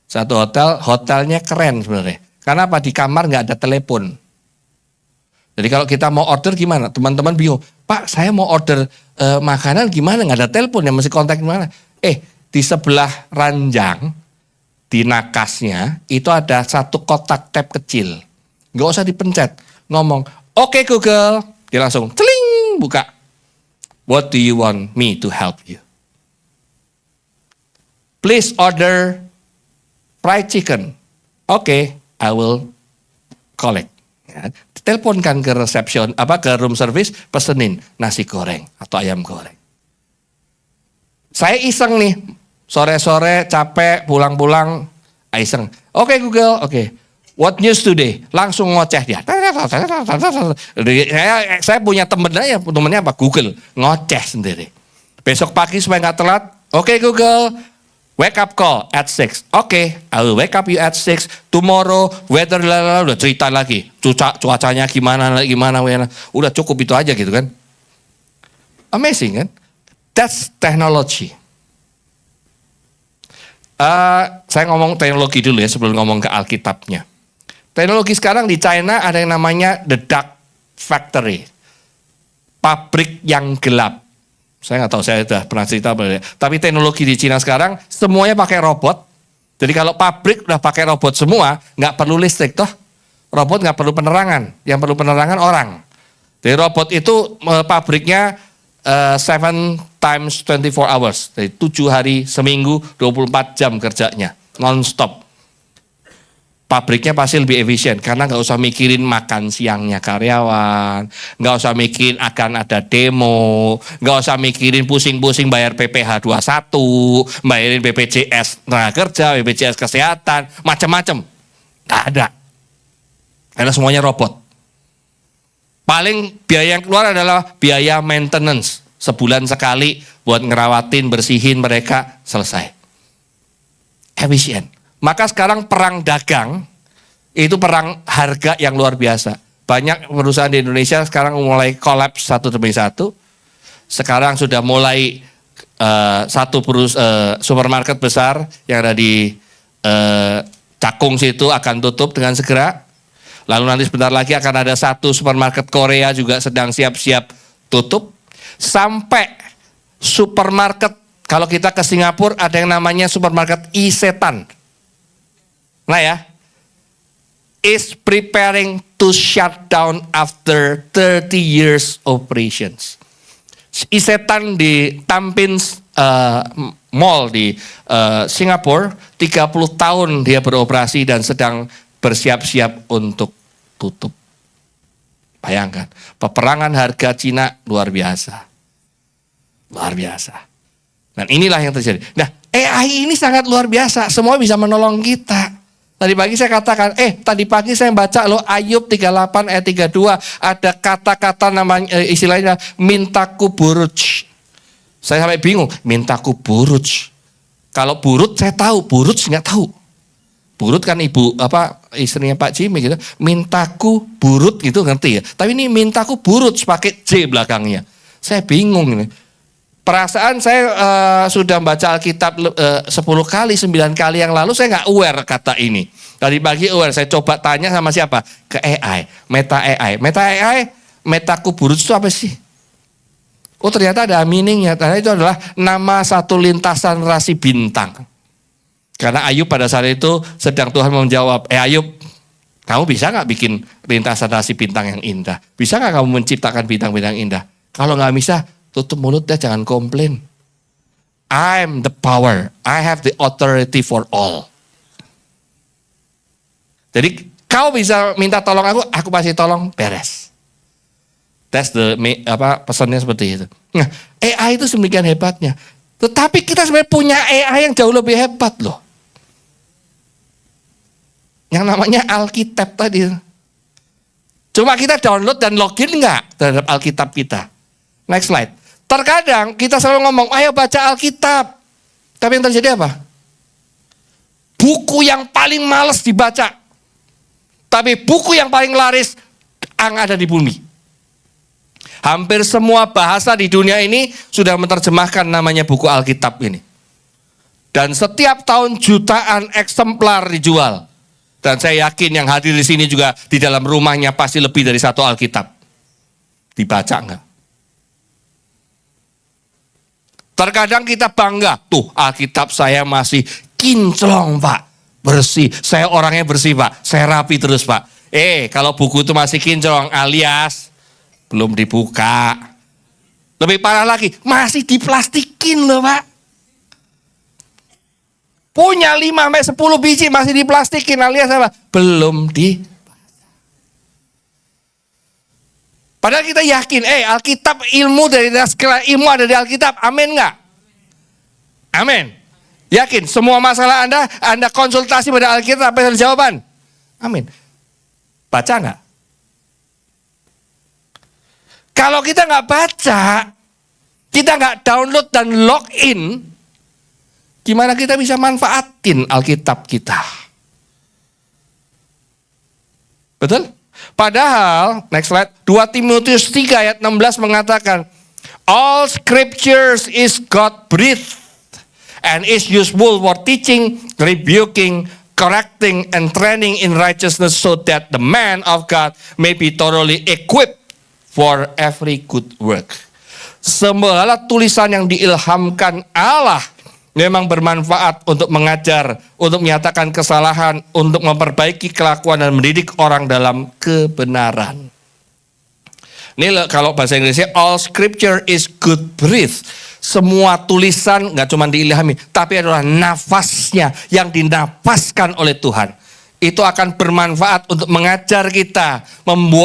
Satu hotel, hotelnya keren sebenarnya. Karena apa? Di kamar nggak ada telepon. Jadi kalau kita mau order gimana? Teman-teman bingung, Pak saya mau order makanan gimana? Nggak ada telepon ya, mesti kontak gimana? Di sebelah ranjang, di nakasnya, itu ada satu kotak tab kecil. Nggak usah dipencet. Ngomong, oke Google. Dia langsung, celing, buka. What do you want me to help you? Please order fried chicken. Oke, I will collect. Ya, teleponkan ke resepsion, ke room service, pesenin nasi goreng atau ayam goreng. Saya iseng nih, sore-sore capek, pulang-pulang, iseng. Oke Google, oke. What news today? Langsung ngoceh dia. Saya punya temennya apa? Google, ngoceh sendiri. Besok pagi supaya nggak telat, oke Google, wake up call at 6. Oke, I will wake up you at 6. Tomorrow, weather, udah cerita lagi. Cuacanya gimana. Udah cukup itu aja gitu kan. Amazing kan? That's technology. Saya ngomong teknologi dulu ya sebelum ngomong ke Alkitabnya. Teknologi sekarang di China ada yang namanya the dark factory. Pabrik yang gelap. Saya nggak tahu, saya sudah pernah cerita. Tapi teknologi di China sekarang semuanya pakai robot. Jadi kalau pabrik udah pakai robot semua, nggak perlu listrik toh. Robot nggak perlu penerangan. Yang perlu penerangan orang. Jadi robot itu pabriknya 7 times 24 hours. Jadi 7 hari seminggu, 24 jam kerjanya. Non-stop. Pabriknya pasti lebih efisien karena nggak usah mikirin makan siangnya karyawan, nggak usah mikirin akan ada demo, nggak usah mikirin pusing-pusing bayar PPh 21, bayarin BPJS tenaga kerja, BPJS kesehatan, macam-macam. Nggak ada. Karena semuanya robot. Paling biaya yang keluar adalah biaya maintenance. Sebulan sekali buat ngerawatin, bersihin mereka, selesai. Efisien. Maka sekarang perang dagang, itu perang harga yang luar biasa. Banyak perusahaan di Indonesia sekarang mulai kolaps satu demi satu. Sekarang sudah mulai satu supermarket besar yang ada di Cakung situ akan tutup dengan segera. Lalu nanti sebentar lagi akan ada satu supermarket Korea juga sedang siap-siap tutup. Sampai supermarket, kalau kita ke Singapura ada yang namanya supermarket Isetan. Nah ya, is preparing to shut down after 30 years operations. Isetan di Tampines Mall di Singapura, 30 tahun dia beroperasi dan sedang bersiap-siap untuk tutup. Bayangkan, peperangan harga Cina luar biasa. Luar biasa. Dan inilah yang terjadi. Nah, AI ini sangat luar biasa, semua bisa menolong kita. Tadi pagi saya katakan, tadi pagi saya baca loh Ayub 38 ayat 32, ada kata-kata namanya istilahnya mintaku buruj. Saya sampai bingung, mintaku buruj. Kalau burut saya tahu, buruj nggak tahu. Burut kan istrinya Pak Jimmy gitu. Mintaku burut gitu ngerti ya. Tapi ini mintaku burut pakai J belakangnya. Saya bingung ini. Perasaan saya sudah membaca Alkitab 10 kali, 9 kali yang lalu, saya nggak aware kata ini. Tadi pagi aware, saya coba tanya sama siapa? Ke AI, Meta AI. Meta AI, metaku burut itu apa sih? Oh ternyata ada meaningnya, ternyata itu adalah nama satu lintasan rasi bintang. Karena Ayub pada saat itu sedang Tuhan menjawab, Ayub, kamu bisa nggak bikin lintasan rasi bintang yang indah? Bisa nggak kamu menciptakan bintang-bintang indah? Kalau nggak bisa, tutup mulutnya, jangan komplain. I'm the power. I have the authority for all. Jadi kau bisa minta tolong aku pasti tolong, beres. That's the pesannya seperti itu. Nah, AI itu sedemikian hebatnya. Tetapi kita sebenarnya punya AI yang jauh lebih hebat loh. Yang namanya Alkitab tadi. Cuma kita download dan login nggak terhadap Alkitab kita. Next slide. Terkadang kita selalu ngomong, ayo baca Alkitab. Tapi yang terjadi apa? Buku yang paling males dibaca. Tapi buku yang paling laris yang ada di bumi. Hampir semua bahasa di dunia ini sudah menerjemahkan namanya buku Alkitab ini. Dan setiap tahun jutaan eksemplar dijual. Dan saya yakin yang hadir di sini juga di dalam rumahnya pasti lebih dari satu Alkitab. Dibaca enggak? Terkadang kita bangga, tuh Alkitab saya masih kinclong Pak. Bersih, saya orangnya bersih Pak, saya rapi terus Pak. Kalau buku itu masih kinclong alias belum dibuka. Lebih parah lagi, masih diplastikin loh Pak. Punya 5-10 biji masih diplastikin alias apa? Belum di. Padahal kita yakin, Alkitab ilmu dari naskah ilmu ada di Alkitab, amin nggak? Amin. Yakin, semua masalah Anda konsultasi pada Alkitab, apa yang ada jawaban? Amin. Baca nggak? Kalau kita nggak baca, kita nggak download dan login, gimana kita bisa manfaatin Alkitab kita? Betul? Padahal, next slide, 2 Timotius 3 ayat 16 mengatakan, all scriptures is God-breathed and is useful for teaching, rebuking, correcting, and training in righteousness so that the man of God may be thoroughly equipped for every good work. Segala tulisan yang diilhamkan Allah memang bermanfaat untuk mengajar, untuk menyatakan kesalahan, untuk memperbaiki kelakuan dan mendidik orang dalam kebenaran. Ini kalau bahasa Inggrisnya, all scripture is good breath. Semua tulisan nggak cuma diilhami, tapi adalah nafasnya yang dinafaskan oleh Tuhan. Itu akan bermanfaat untuk mengajar kita,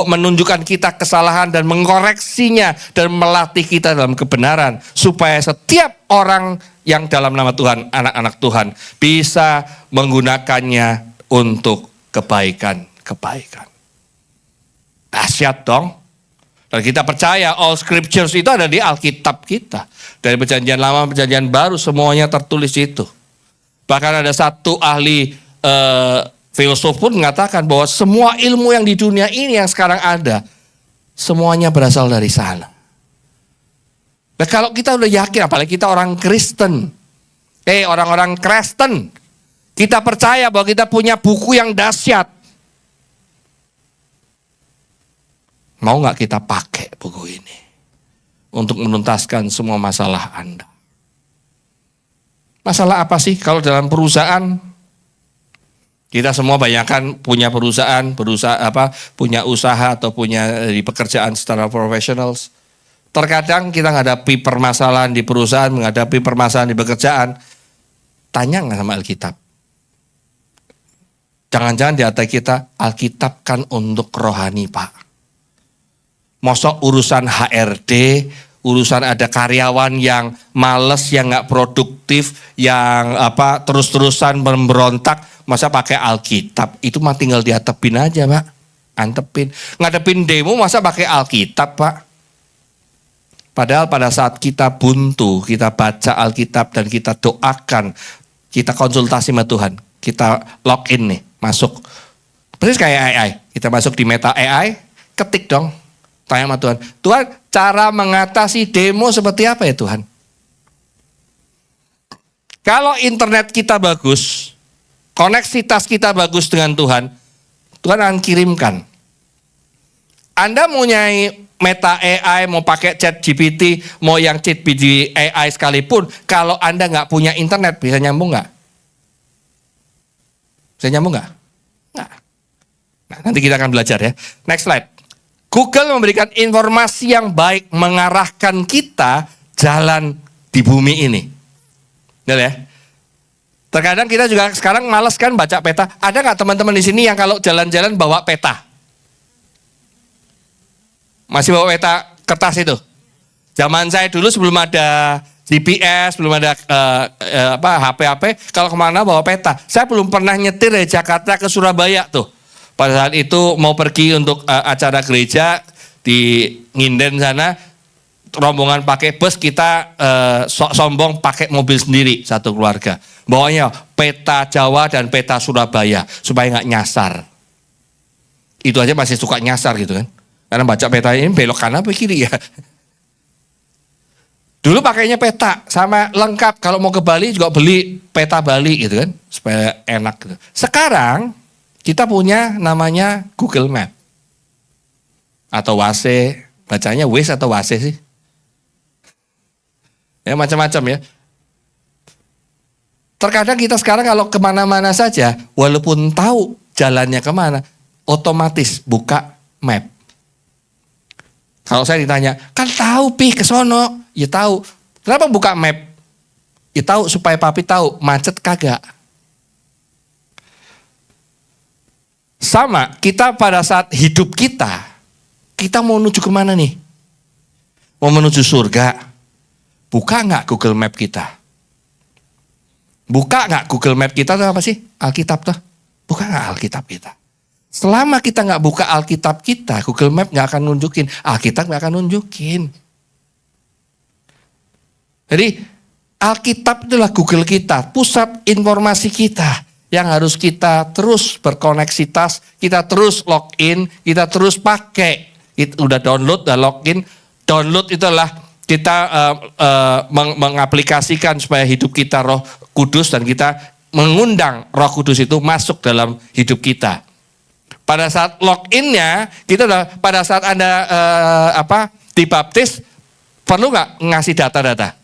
menunjukkan kita kesalahan dan mengoreksinya dan melatih kita dalam kebenaran. Supaya setiap orang yang dalam nama Tuhan, anak-anak Tuhan, bisa menggunakannya untuk kebaikan-kebaikan. Dahsyat dong. Dan kita percaya all scriptures itu ada di Alkitab kita. Dari perjanjian lama, perjanjian baru, semuanya tertulis itu. Bahkan ada satu ahli filsuf pun mengatakan bahwa semua ilmu yang di dunia ini yang sekarang ada, semuanya berasal dari sana. Nah kalau kita udah yakin, apalagi kita orang Kristen, orang-orang Kristen, kita percaya bahwa kita punya buku yang dahsyat. Mau nggak kita pakai buku ini untuk menuntaskan semua masalah Anda? Masalah apa sih kalau dalam perusahaan? Kita semua banyakkan punya punya usaha atau punya di pekerjaan secara profesional. Terkadang kita menghadapi permasalahan di perusahaan, menghadapi permasalahan di pekerjaan. Tanya nggak sama Alkitab? Jangan-jangan di hati kita, Alkitab kan untuk rohani Pak. Mosok urusan HRD, urusan ada karyawan yang males, yang nggak produktif, yang terus-terusan memberontak, masa pakai Alkitab? Itu mah tinggal diatepin aja Pak, antepin. Ngadepin demo masa pakai Alkitab Pak? Padahal pada saat kita buntu, kita baca Alkitab dan kita doakan, kita konsultasi sama Tuhan, kita login nih, masuk. Persis kayak AI, kita masuk di Meta AI, ketik dong. Tanya sama Tuhan, Tuhan cara mengatasi demo seperti apa ya Tuhan? Kalau internet kita bagus, koneksitas kita bagus dengan Tuhan, Tuhan akan kirimkan. Anda mau nyai Meta AI, mau pakai ChatGPT, mau yang ChatGPT AI sekalipun, kalau Anda nggak punya internet, bisa nyambung nggak? Bisa nyambung nggak? Nggak. Nah, nanti kita akan belajar ya. Next slide. Google memberikan informasi yang baik, mengarahkan kita jalan di bumi ini. Betul ya? Terkadang kita juga sekarang malas kan baca peta. Ada nggak teman-teman di sini yang kalau jalan-jalan bawa peta? Masih bawa peta kertas itu? Zaman saya dulu sebelum ada GPS, belum ada HP-HP, kalau kemana bawa peta. Saya belum pernah nyetir dari Jakarta ke Surabaya tuh. Pada saat itu mau pergi untuk acara gereja di Nginden sana, rombongan pakai bus, kita sombong pakai mobil sendiri satu keluarga. Bawanya peta Jawa dan peta Surabaya supaya nggak nyasar. Itu aja masih suka nyasar gitu kan. Karena baca peta ini belok kanan apa kiri ya. Dulu pakainya peta sama lengkap. Kalau mau ke Bali juga beli peta Bali gitu kan. Supaya enak gitu. Sekarang kita punya namanya Google Map. Atau Wase. Bacanya Waze atau Wase sih. Ya macam-macam ya. Terkadang kita sekarang kalau kemana-mana saja, walaupun tahu jalannya kemana, otomatis buka map. Kalau saya ditanya, kan tahu pi ke sono, ya tahu. Kenapa buka map? Ya tahu supaya papi tahu macet kagak. Sama kita pada saat hidup kita mau menuju kemana nih? Mau menuju surga, buka nggak Google Map kita? Buka nggak Google Map kita tuh apa sih? Alkitab tuh. Buka nggak Alkitab kita? Selama kita nggak buka Alkitab kita, Google Map nggak akan nunjukin. Alkitab nggak akan nunjukin. Jadi Alkitab itulah Google kita, pusat informasi kita yang harus kita terus berkoneksitas, kita terus login, kita terus pakai. Udah download, udah login. Download itulah kita mengaplikasikan supaya hidup kita Roh Kudus dan kita mengundang Roh Kudus itu masuk dalam hidup kita. Pada saat loginnya, kita udah pada saat Anda dibaptis, perlu nggak ngasih data-data?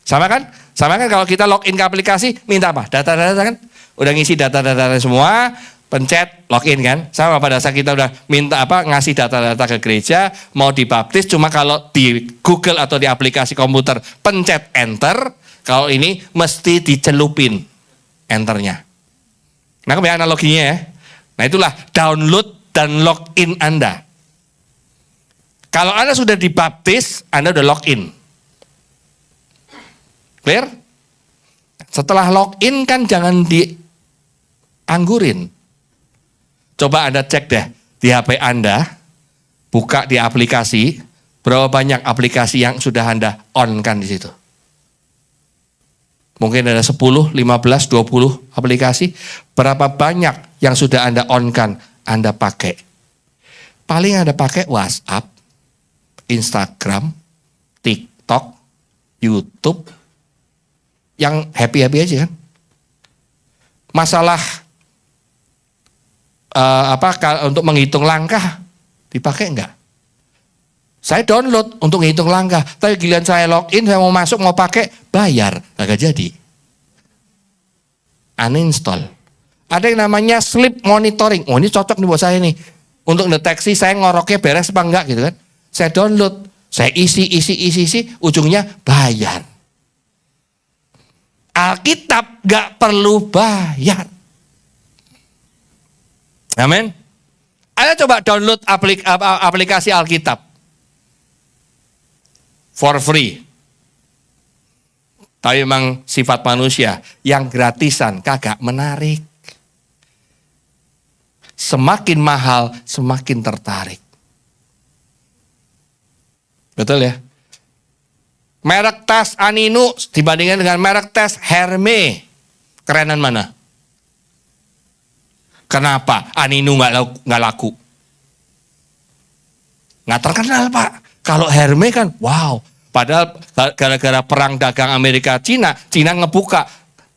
Sama kan? Sama kan kalau kita login ke aplikasi, minta apa? Data-data kan? Udah ngisi data-data semua, pencet login kan? Sama pada saat kita udah minta ngasih data-data ke gereja, mau dibaptis, cuma kalau di Google atau di aplikasi komputer pencet enter, kalau ini mesti dicelupin enternya. Nah, kemudian analoginya ya. Nah, itulah download dan login Anda. Kalau Anda sudah dibaptis, Anda udah login. Clear? Setelah login kan jangan dianggurin. Coba Anda cek deh di HP Anda, buka di aplikasi, berapa banyak aplikasi yang sudah Anda on-kan di situ. Mungkin ada 10, 15, 20 aplikasi. Berapa banyak yang sudah Anda on-kan, Anda pakai. Paling Anda pakai WhatsApp, Instagram, TikTok, YouTube. Yang happy-happy aja kan. Masalah untuk menghitung langkah, dipakai enggak? Saya download untuk menghitung langkah, tapi giliran saya login, saya mau masuk, mau pakai, bayar, kagak jadi. Uninstall. Ada yang namanya sleep monitoring. Oh, ini cocok nih buat saya nih. Untuk deteksi saya ngoroknya beres apa enggak gitu kan. Saya download, saya isi, ujungnya bayar. Alkitab enggak perlu bayar. Amin. Anda coba download aplikasi Alkitab. For free. Tapi memang sifat manusia yang gratisan kagak menarik. Semakin mahal, semakin tertarik. Betul ya? Merek tas Aninu dibandingkan dengan merek tas Hermes. Kerenan mana? Kenapa Aninu nggak laku? Nggak terkenal Pak. Kalau Hermes kan, wow. Padahal gara-gara perang dagang Amerika-Cina, Cina ngebuka.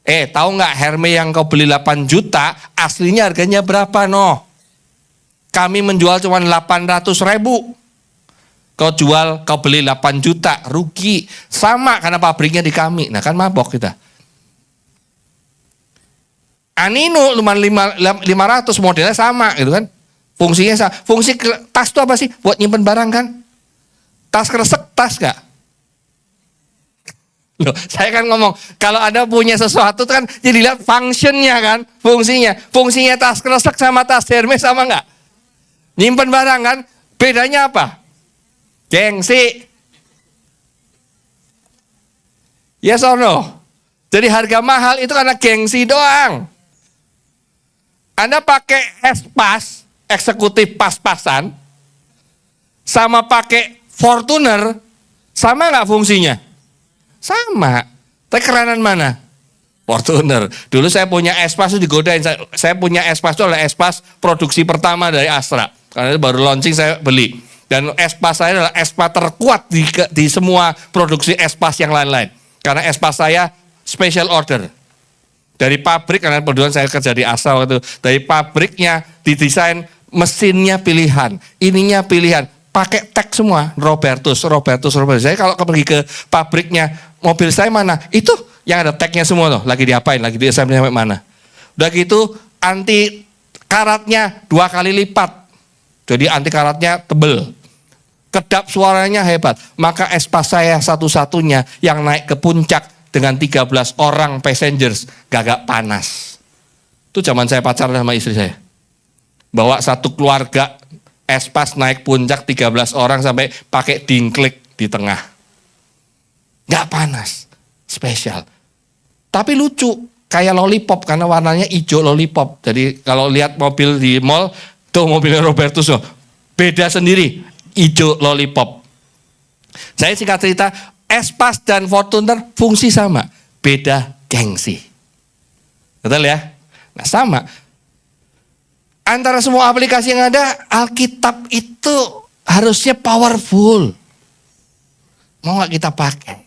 Tahu nggak Hermes yang kau beli 8 juta, aslinya harganya berapa no? Kami menjual cuma 800.000. Kau beli 8 juta, rugi. Sama karena pabriknya di kami. Nah kan mabok kita. Aninu cuma 500, modelnya sama gitu kan. Fungsinya sama. Fungsi tas itu apa sih? Buat nyimpen barang kan? Tas kresek, tas gak? Loh, saya kan ngomong, kalau Anda punya sesuatu kan, jadi lihat functionnya kan, fungsinya. Fungsinya tas kresek sama tas Hermes sama gak? Nyimpen barang kan? Bedanya apa? Gengsi. Yes or no? Jadi harga mahal itu karena gengsi doang. Anda pakai Espas, eksekutif pas-pasan, sama pakai Fortuner, sama nggak fungsinya? Sama. Tapi kerenan mana? Fortuner. Dulu saya punya Espas itu digodain. Saya punya Espas itu adalah Espas produksi pertama dari Astra. Karena itu baru launching saya beli. Dan Espas saya adalah Espas terkuat di semua produksi Espas yang lain-lain. Karena Espas saya special order. Dari pabrik, karena kebetulan saya kerja di Astra waktu itu. Dari pabriknya didesain, mesinnya pilihan, ininya pilihan. Pakai tag semua, Robertus. Saya kalau pergi ke pabriknya, mobil saya mana? Itu yang ada tagnya semua tuh, lagi diapain, lagi di assembly sampai mana. Udah gitu, anti karatnya 2 kali lipat. Jadi anti karatnya tebel. Kedap suaranya hebat. Maka Espas saya satu-satunya yang naik ke puncak dengan 13 orang passengers, gagak panas. Itu zaman saya pacaran sama istri saya. Bawa satu keluarga Espas naik puncak 13 orang sampai pakai dingklik di tengah. Gak panas, spesial. Tapi lucu, kayak lollipop karena warnanya hijau lollipop. Jadi kalau lihat mobil di mall, tuh mobilnya Robertus, loh, beda sendiri, hijau lollipop. Saya singkat cerita, Espas dan Fortuner fungsi sama, beda gengsi. Betul ya? Nah sama. Antara semua aplikasi yang ada, Alkitab itu harusnya powerful. Mau gak kita pakai?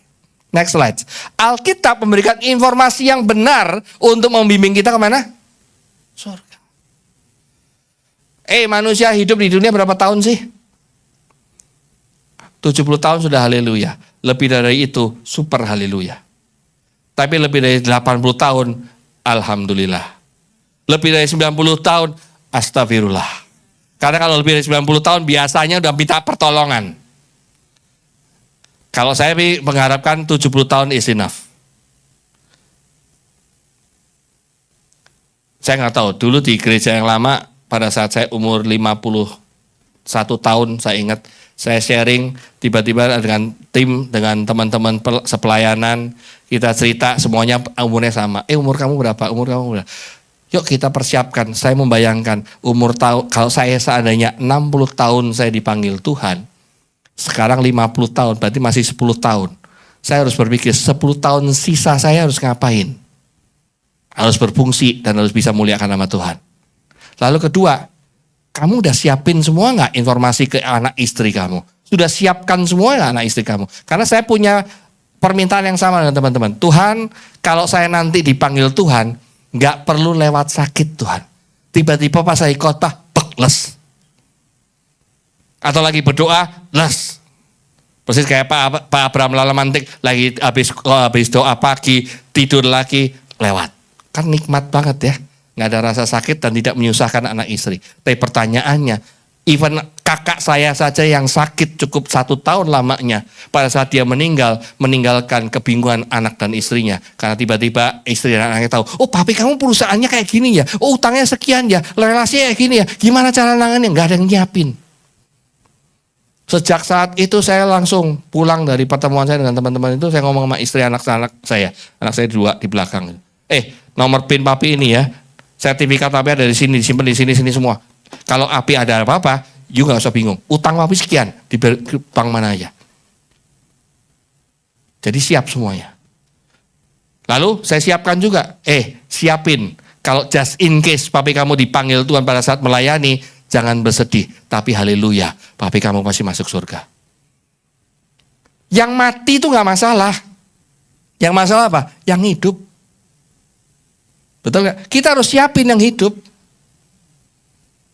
Next slide. Alkitab memberikan informasi yang benar untuk membimbing kita kemana? Surga. Manusia hidup di dunia berapa tahun sih? 70 tahun sudah haleluya. Lebih dari itu super haleluya. Tapi lebih dari 80 tahun alhamdulillah. Lebih dari 90 tahun astagfirullah. Karena kalau lebih dari 90 tahun biasanya udah minta pertolongan. Kalau saya mengharapkan 70 tahun is enough. Saya nggak tahu, dulu di gereja yang lama pada saat saya umur 51 tahun, saya ingat saya sharing tiba-tiba dengan tim, dengan teman-teman sepelayanan, kita cerita semuanya umurnya sama. Umur kamu berapa? Umur kamu berapa? Yuk kita persiapkan. Saya membayangkan kalau saya seandainya 60 tahun saya dipanggil Tuhan, sekarang 50 tahun, berarti masih 10 tahun. Saya harus berpikir 10 tahun sisa saya harus ngapain? Harus berfungsi dan harus bisa muliakan nama Tuhan. Lalu kedua, kamu udah siapin semua nggak informasi ke anak istri kamu? Sudah siapkan semua nggak anak istri kamu? Karena saya punya permintaan yang sama dengan teman-teman. Tuhan, kalau saya nanti dipanggil Tuhan, nggak perlu lewat sakit Tuhan. Tiba-tiba pas saya khotbah, les. Atau lagi berdoa, les. Persis kayak Pak Abraham Lalamantik, lagi habis doa pagi, tidur lagi, lewat. Kan nikmat banget ya. Nggak ada rasa sakit dan tidak menyusahkan anak istri. Tapi pertanyaannya, even kakak saya saja yang sakit cukup 1 tahun lamanya, pada saat dia meninggalkan kebingungan anak dan istrinya. Karena tiba-tiba istri dan anaknya tahu, oh papi kamu perusahaannya kayak gini ya, oh utangnya sekian ya, relasinya kayak gini ya, gimana cara nanganin? Nggak ada yang nyiapin. Sejak saat itu saya langsung pulang dari pertemuan saya dengan teman-teman itu, saya ngomong sama istri anak saya 2 di belakang. Nomor PIN papi ini ya, sertifikat papi ada di sini, disimpan di sini semua. Kalau api ada apa-apa, you gak usah bingung. Utang papi sekian, di bank mana aja. Jadi siap semuanya. Lalu saya siapkan juga, siapin. Kalau just in case papi kamu dipanggil Tuhan pada saat melayani, jangan bersedih. Tapi haleluya, papi kamu pasti masuk surga. Yang mati itu gak masalah. Yang masalah apa? Yang hidup. Betul gak? Kita harus siapin yang hidup.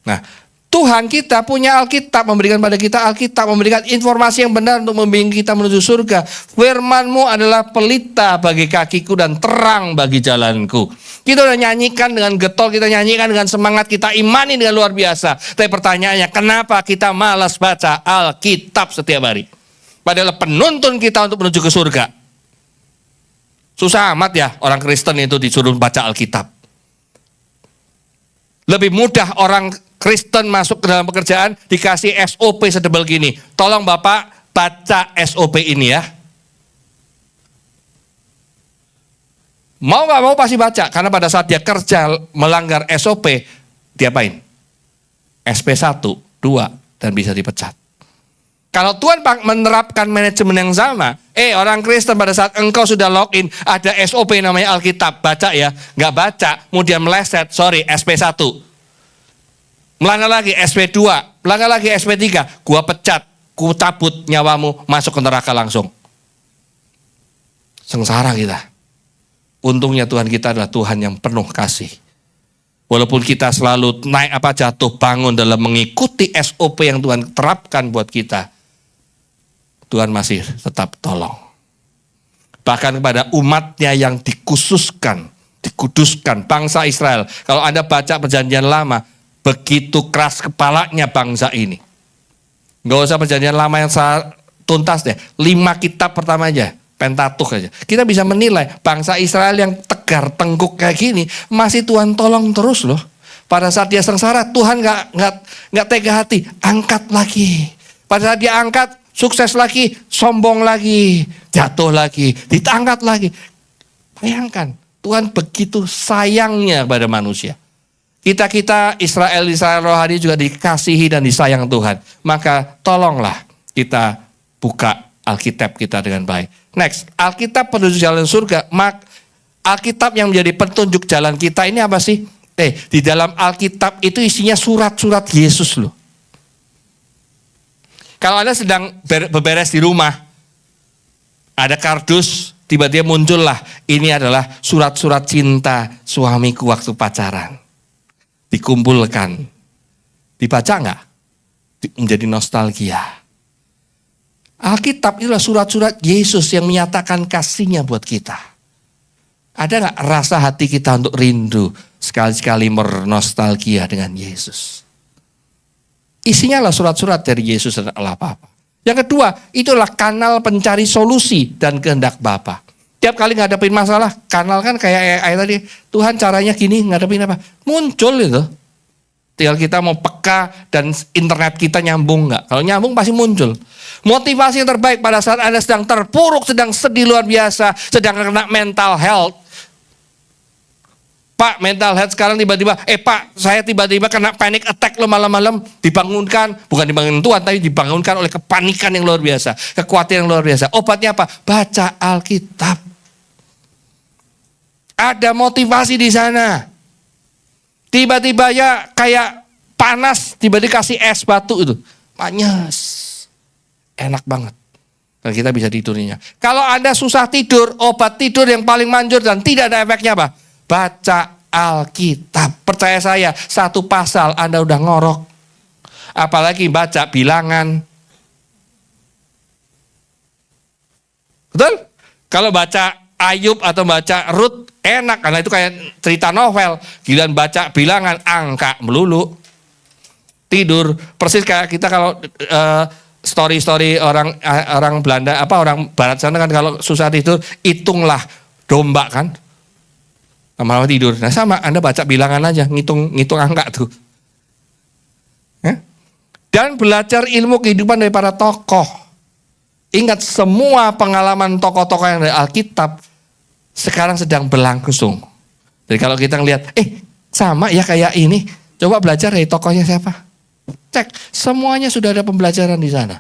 Nah, Tuhan kita punya Alkitab, memberikan pada kita Alkitab, memberikan informasi yang benar untuk membimbing kita menuju surga. Firman-Mu adalah pelita bagi kakiku dan terang bagi jalanku. Kita udah nyanyikan dengan getol, kita nyanyikan dengan semangat, kita imani dengan luar biasa. Tapi pertanyaannya, kenapa kita malas baca Alkitab setiap hari? Padahal penuntun kita untuk menuju ke surga. Susah amat ya orang Kristen itu disuruh baca Alkitab. Lebih mudah orang Kristen masuk ke dalam pekerjaan dikasih SOP sedebel gini. Tolong Bapak baca SOP ini ya. Mau gak mau pasti baca. Karena pada saat dia kerja melanggar SOP, diapain? SP1, 2, dan bisa dipecat. Kalau Tuhan menerapkan manajemen yang sama, orang Kristen pada saat engkau sudah login, ada SOP namanya Alkitab, baca ya. Nggak baca, kemudian meleset, SP1. Melanggar lagi SP2, melanggar lagi SP3, gua pecat, ku cabut nyawamu, masuk ke neraka langsung. Sengsara kita. Untungnya Tuhan kita adalah Tuhan yang penuh kasih. Walaupun kita selalu jatuh bangun dalam mengikuti SOP yang Tuhan terapkan buat kita, Tuhan masih tetap tolong. Bahkan kepada umatnya yang dikhususkan, dikuduskan, bangsa Israel. Kalau Anda baca perjanjian lama, begitu keras kepalanya bangsa ini. Nggak usah perjanjian lama yang tuntas deh. 5 kitab pertama aja, Pentateuch aja. Kita bisa menilai bangsa Israel yang tegar tengkuk kayak gini, masih Tuhan tolong terus loh. Pada saat dia sengsara, Tuhan nggak tega hati, angkat lagi. Pada saat dia angkat, sukses lagi, sombong lagi, jatuh lagi, ditangkat lagi. Bayangkan, Tuhan begitu sayangnya pada manusia. Kita Israel rohani juga dikasihi dan disayang Tuhan. Maka tolonglah kita buka Alkitab kita dengan baik. Next, Alkitab petunjuk jalan surga. Alkitab yang menjadi petunjuk jalan kita ini apa sih? Di dalam Alkitab itu isinya surat-surat Yesus loh. Kalau Anda sedang beberes di rumah, ada kardus, tiba-tiba muncullah, ini adalah surat-surat cinta suamiku waktu pacaran. Dikumpulkan. Dibaca nggak? Menjadi nostalgia. Alkitab itulah surat-surat Yesus yang menyatakan kasihnya buat kita. Ada nggak rasa hati kita untuk rindu sekali-sekali bernostalgia dengan Yesus? Isinya lah surat-surat dari Yesus dan Allah Bapa. Yang kedua, itulah kanal pencari solusi dan kehendak Bapa. Tiap kali ngadepin masalah, kanal kan kayak ayat tadi, Tuhan caranya gini, ngadepin apa? Muncul itu. Tinggal kita mau peka dan internet kita nyambung nggak? Kalau nyambung pasti muncul. Motivasi yang terbaik pada saat Anda sedang terpuruk, sedang sedih luar biasa, sedang kena mental health. Pak, mental health sekarang tiba-tiba, Pak, saya tiba-tiba kena panic attack lo malam-malam, dibangunkan, bukan dibangun Tuhan, tapi dibangunkan oleh kepanikan yang luar biasa, kekhawatiran yang luar biasa. Obatnya apa? Baca Alkitab. Ada motivasi di sana. Tiba-tiba ya kayak panas, tiba-tiba dikasih es batu itu. Panas. Enak banget. Dan kita bisa tidurnya. Kalau Anda susah tidur, obat tidur yang paling manjur dan tidak ada efeknya apa? Baca Alkitab. Percaya saya, 1 pasal Anda udah ngorok. Apalagi baca bilangan. Betul? Kalau baca Ayub atau baca Rut, enak. Karena itu kayak cerita novel. Giliran baca bilangan, angka melulu. Tidur. Persis kayak kita kalau story-story orang Belanda, orang Barat sana kan kalau susah tidur, hitunglah domba kan. Lama-lama tidur. Nah sama, Anda baca bilangan aja, ngitung angka tuh. Dan belajar ilmu kehidupan dari para tokoh. Ingat semua pengalaman tokoh-tokoh yang dari Alkitab sekarang sedang berlangsung. Jadi kalau kita ngelihat, sama ya kayak ini. Coba belajar dari tokohnya siapa. Cek, semuanya sudah ada pembelajaran di sana.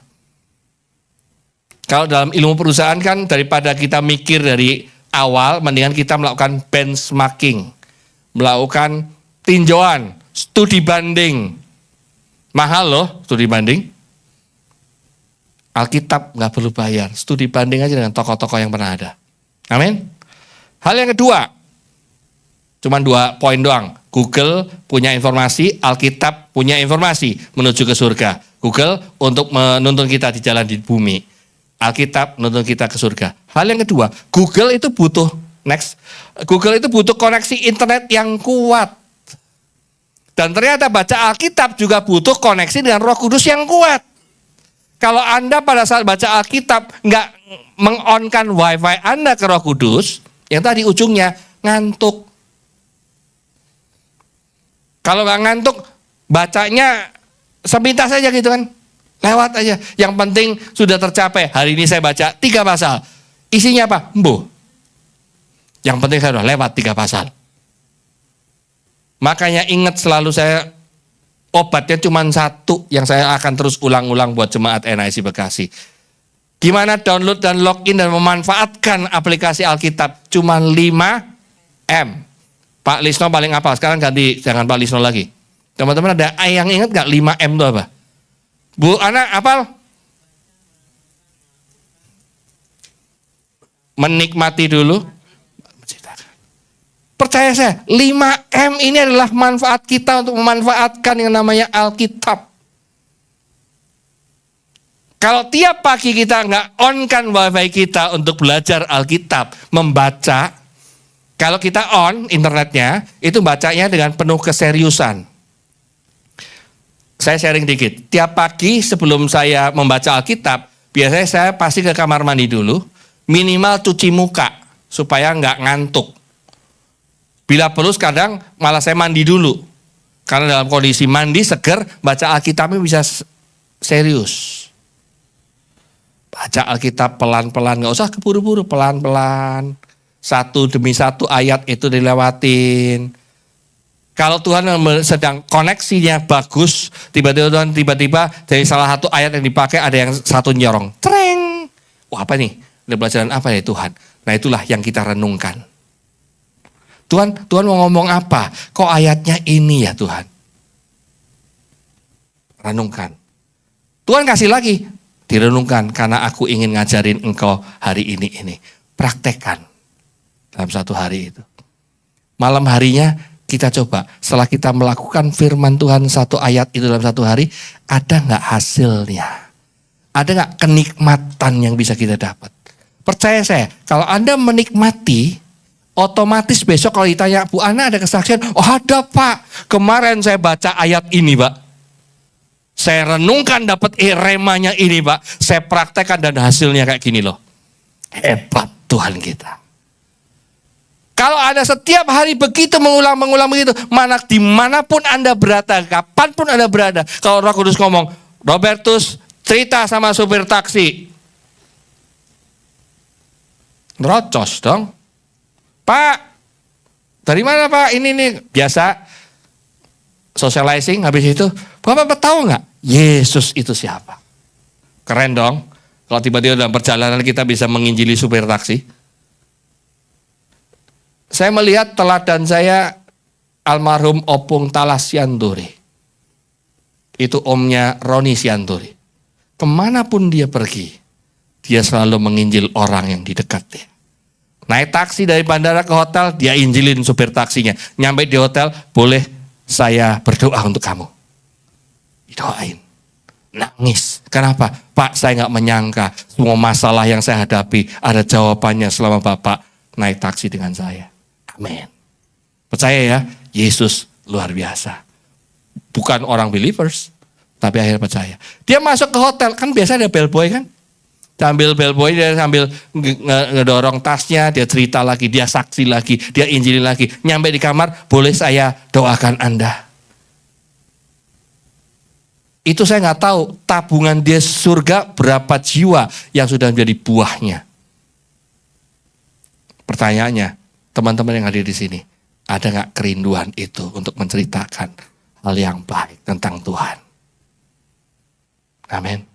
Kalau dalam ilmu perusahaan kan daripada kita mikir dari awal, mendingan kita melakukan benchmarking, melakukan tinjauan, studi banding. Mahal loh studi banding. Alkitab nggak perlu bayar, studi banding aja dengan tokoh-tokoh yang pernah ada. Amin. Hal yang kedua, cuman 2 poin doang. Google punya informasi, Alkitab punya informasi menuju ke surga. Google untuk menuntun kita di jalan di bumi. Alkitab menuntun kita ke surga. Hal yang kedua, Google itu butuh koneksi internet yang kuat. Dan ternyata baca Alkitab juga butuh koneksi dengan Roh Kudus yang kuat. Kalau Anda pada saat baca Alkitab nggak meng-on-kan wifi Anda ke Roh Kudus, yang tadi ujungnya ngantuk. Kalau nggak ngantuk, bacanya sepintas saja gitu kan. Lewat aja. Yang penting sudah tercapai. Hari ini saya baca 3 pasal. Isinya apa? Yang penting saya sudah lewat 3 pasal. Makanya ingat selalu saya Obatnya cuma satu yang saya akan terus ulang-ulang buat jemaat NIC Bekasi. Gimana download dan login dan memanfaatkan aplikasi Alkitab? Cuma 5M. Pak Lisno paling apa? Sekarang ganti, jangan Pak Lisno lagi. Teman-teman ada yang ingat gak 5M itu apa? Bu Ana, apal? Menikmati dulu. Percaya saya, 5M ini adalah manfaat kita untuk memanfaatkan yang namanya Alkitab. Kalau tiap pagi kita nggak on-kan wifi kita untuk belajar Alkitab, membaca, kalau kita on internetnya, itu bacanya dengan penuh keseriusan. Saya sharing dikit, tiap pagi sebelum saya membaca Alkitab, biasanya saya pasti ke kamar mandi dulu, minimal cuci muka, supaya nggak ngantuk. Bila perlu kadang malah saya mandi dulu, karena dalam kondisi mandi seger, baca Alkitabnya bisa serius. Baca Alkitab pelan-pelan, nggak usah keburu-buru, pelan-pelan. Satu demi satu ayat itu dilewatin. Kalau Tuhan sedang koneksinya bagus, tiba-tiba Tuhan tiba-tiba dari salah satu ayat yang dipakai ada yang satu nyorong. Treng! Wah apa nih? Ada pelajaran apa ya Tuhan? Nah itulah yang kita renungkan. Tuhan mau ngomong apa? Kok ayatnya ini ya Tuhan? Renungkan. Tuhan kasih lagi. Direnungkan, karena aku ingin ngajarin engkau hari ini. Praktekkan dalam satu hari itu. Malam harinya kita coba, setelah kita melakukan firman Tuhan satu ayat itu dalam satu hari, ada nggak hasilnya? Ada nggak kenikmatan yang bisa kita dapat? Percaya saya, kalau Anda menikmati, otomatis besok kalau ditanya, Bu Ana ada kesaksian? Oh ada Pak, kemarin saya baca ayat ini Pak. Saya renungkan dapat remanya ini Pak. Saya praktekkan dan hasilnya kayak gini loh. Hebat Tuhan kita. Kalau ada setiap hari begitu mengulang begitu. Dimanapun Anda berada, kapanpun Anda berada. Kalau Roh Kudus ngomong, Robertus cerita sama supir taksi. Nerocos dong. Pak, dari mana Pak? Ini nih. Biasa socializing habis itu. Bapak tahu nggak Yesus itu siapa? Keren dong. Kalau tiba-tiba dalam perjalanan kita bisa menginjili supir taksi. Saya melihat teladan saya almarhum Opung Talas Sianturi. Itu omnya Roni Sianturi. Kemanapun dia pergi, dia selalu menginjil orang yang di dekatnya. Naik taksi dari bandara ke hotel, dia injilin supir taksinya. Nyampe di hotel, boleh saya berdoa untuk kamu. Doain, nangis. Kenapa? Pak, saya nggak menyangka semua masalah yang saya hadapi ada jawabannya selama Bapak naik taksi dengan saya. Amin. Percaya ya, Yesus luar biasa. Bukan orang believers, tapi akhirnya percaya. Dia masuk ke hotel, kan biasa ada bellboy kan? Sambil bellboy, dia sambil ngedorong tasnya, dia cerita lagi, dia saksi lagi, dia injili lagi. Nyampe di kamar, boleh saya doakan Anda? Itu saya nggak tahu tabungan dia surga berapa jiwa yang sudah menjadi buahnya. Pertanyaannya, teman-teman yang hadir di sini, ada nggak kerinduan itu untuk menceritakan hal yang baik tentang Tuhan? Amin.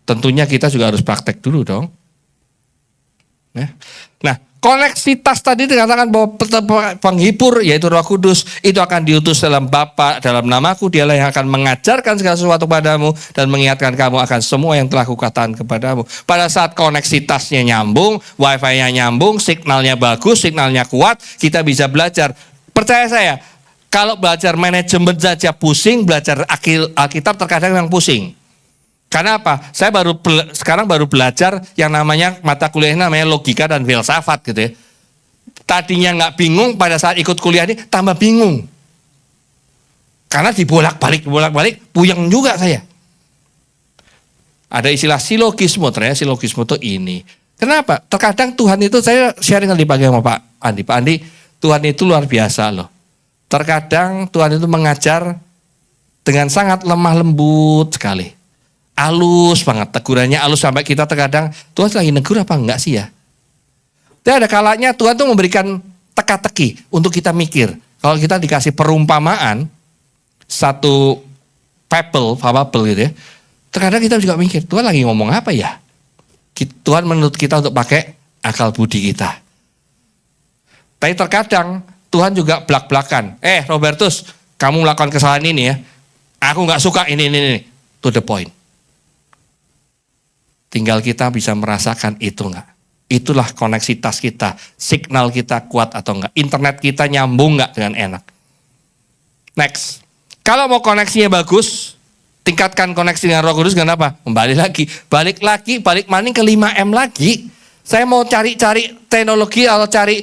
Tentunya kita juga harus praktek dulu dong. Nah, koneksitas tadi dikatakan bahwa penghibur yaitu Roh Kudus itu akan diutus dalam Bapa, dalam namaku, dialah yang akan mengajarkan segala sesuatu padamu dan mengingatkan kamu akan semua yang telah kukatakan kepadamu. Pada saat koneksitasnya nyambung, wifi-nya nyambung, signalnya bagus, signalnya kuat, kita bisa belajar. Percaya saya, kalau belajar manajemen saja pusing, belajar Alkitab terkadang yang pusing. Karena apa? Saya sekarang baru belajar yang namanya mata kuliahnya namanya logika dan filsafat gitu ya. Tadinya nggak bingung, pada saat ikut kuliah ini tambah bingung. Karena dibolak-balik, puyeng juga saya. Ada istilah silogisme, ternyata silogisme itu ini. Kenapa? Terkadang Tuhan itu, saya sharing tadi pagi sama Pak Andi. Pak Andi, Tuhan itu luar biasa loh. Terkadang Tuhan itu mengajar dengan sangat lemah lembut sekali. Halus banget, tegurannya halus sampai kita terkadang, Tuhan lagi negur apa enggak sih ya? Dan ada kalanya Tuhan tuh memberikan teka-teki untuk kita mikir. Kalau kita dikasih perumpamaan, satu fabel gitu ya. Terkadang kita juga mikir, Tuhan lagi ngomong apa ya? Tuhan menuntut kita untuk pakai akal budi kita. Tapi terkadang Tuhan juga belak-belakan. Robertus, kamu melakukan kesalahan ini ya. Aku nggak suka ini. To the point. Tinggal kita bisa merasakan itu nggak. Itulah koneksitas kita. Signal kita kuat atau enggak. Internet kita nyambung nggak dengan enak. Next. Kalau mau koneksinya bagus, tingkatkan koneksi dengan Roh Kudus dengan apa? Balik maning ke 5M lagi. Saya mau cari teknologi atau cari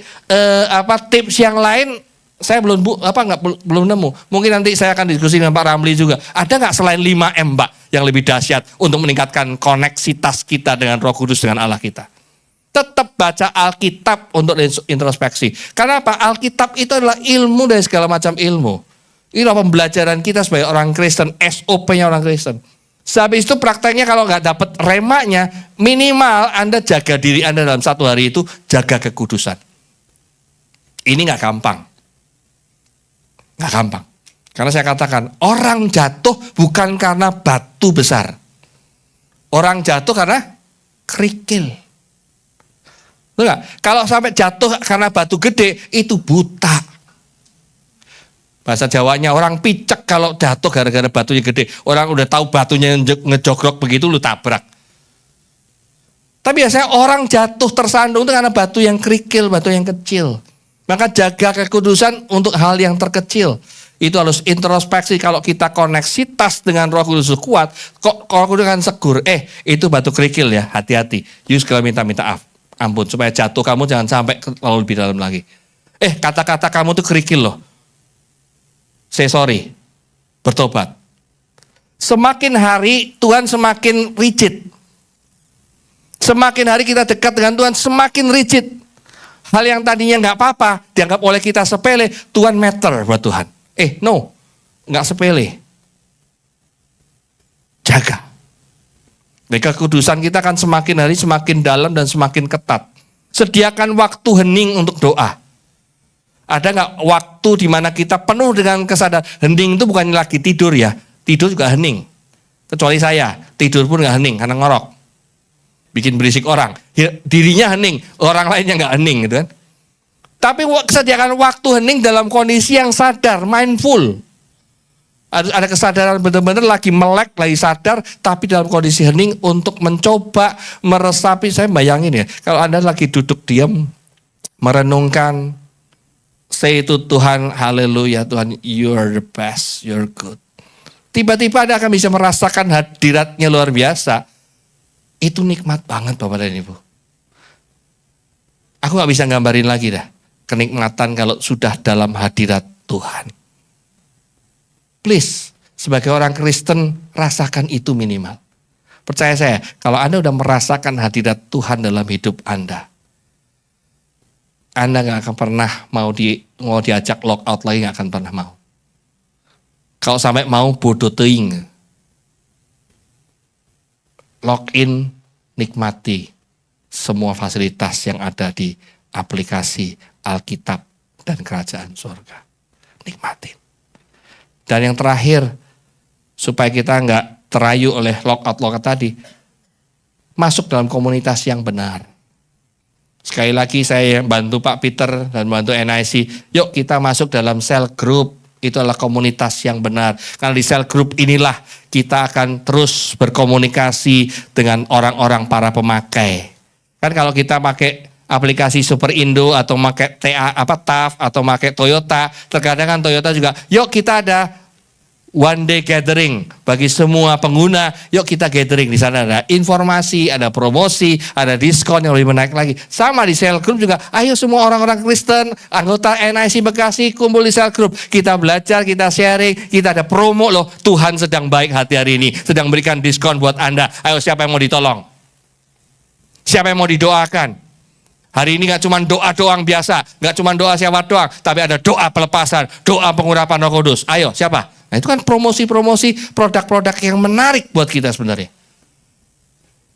tips yang lain, saya belum nemu. Mungkin nanti saya akan diskusi dengan Pak Ramli juga. Ada nggak selain 5M, Mbak, yang lebih dahsyat untuk meningkatkan koneksitas kita dengan Roh Kudus dengan Allah kita? Tetap baca Alkitab untuk introspeksi. Karena apa? Alkitab itu adalah ilmu dari segala macam ilmu. Inilah pembelajaran kita sebagai orang Kristen, SOP-nya orang Kristen. Habis itu prakteknya kalau nggak dapat remanya, minimal Anda jaga diri Anda dalam satu hari itu, jaga kekudusan. Ini nggak gampang. Nggak gampang. Karena saya katakan, orang jatuh bukan karena batu besar. Orang jatuh karena kerikil. Enggak? Kalau sampai jatuh karena batu gede, itu buta. Bahasa Jawanya orang picek kalau jatuh gara-gara batunya gede. Orang udah tahu batunya ngejogrok begitu, lu tabrak. Tapi biasanya orang jatuh tersandung itu karena batu yang kerikil, batu yang kecil. Maka jaga kekudusan untuk hal yang terkecil. Itu harus introspeksi. Kalau kita koneksitas dengan Roh Kudus kuat, kok Roh Kudus kan segur. Itu batu kerikil ya, hati-hati. Kalau minta ampun supaya jatuh kamu jangan sampai lalu lebih dalam lagi. Kata-kata kamu tuh kerikil loh. Say sorry, bertobat. Semakin hari Tuhan semakin rigid. Semakin hari kita dekat dengan Tuhan semakin rigid. Hal yang tadinya nggak apa-apa dianggap oleh kita sepele, Tuhan matter buat Tuhan. No, nggak sepele. Jaga. Kekudusan kita akan semakin hari semakin dalam dan semakin ketat. Sediakan waktu hening untuk doa. Ada nggak waktu di mana kita penuh dengan kesadaran? Hening itu bukan lagi tidur ya. Tidur juga hening. Kecuali saya, tidur pun nggak hening karena ngorok. Bikin berisik orang. Dirinya hening, orang lainnya nggak hening gitu kan. Tapi sediakan waktu hening dalam kondisi yang sadar, mindful. Ada kesadaran benar-benar lagi melek, lagi sadar, tapi dalam kondisi hening untuk mencoba meresapi. Saya bayangin ya, kalau Anda lagi duduk diam, merenungkan, say itu Tuhan, haleluya Tuhan, you are the best, you're good. Tiba-tiba Anda akan bisa merasakan hadiratnya luar biasa. Itu nikmat banget Bapak dan Ibu. Aku gak bisa gambarin lagi dah. Kenikmatan kalau sudah dalam hadirat Tuhan. Please, sebagai orang Kristen, rasakan itu minimal. Percaya saya, kalau Anda udah merasakan hadirat Tuhan dalam hidup Anda gak akan pernah mau diajak lock out lagi, gak akan pernah mau. Kalau sampai mau bodoh teing. Lock in, nikmati semua fasilitas yang ada di aplikasi Alkitab dan Kerajaan Surga. Nikmatin. Dan yang terakhir, supaya kita nggak terayu oleh lock out tadi, masuk dalam komunitas yang benar. Sekali lagi saya bantu Pak Peter dan bantu NIC, yuk kita masuk dalam cell group. Itu adalah komunitas yang benar. Karena di cell group inilah kita akan terus berkomunikasi dengan orang-orang para pemakai. Kan kalau kita pakai aplikasi Super Indo atau pakai TAF atau pakai Toyota, terkadang kan Toyota juga, yuk kita ada one day gathering bagi semua pengguna. Yuk kita gathering, di sana ada informasi, ada promosi, ada diskon yang lebih menarik lagi. Sama di cell group juga. Ayo semua orang-orang Kristen, anggota NIC Bekasi kumpul di cell group. Kita belajar, kita sharing, kita ada promo loh. Tuhan sedang baik hati hari ini, sedang berikan diskon buat Anda. Ayo siapa yang mau ditolong? Siapa yang mau didoakan? Hari ini gak cuma doa doang biasa, gak cuma doa siapa doang, tapi ada doa pelepasan, doa pengurapan Roh Kudus. Ayo siapa? Nah itu kan promosi-promosi produk-produk yang menarik buat kita sebenarnya.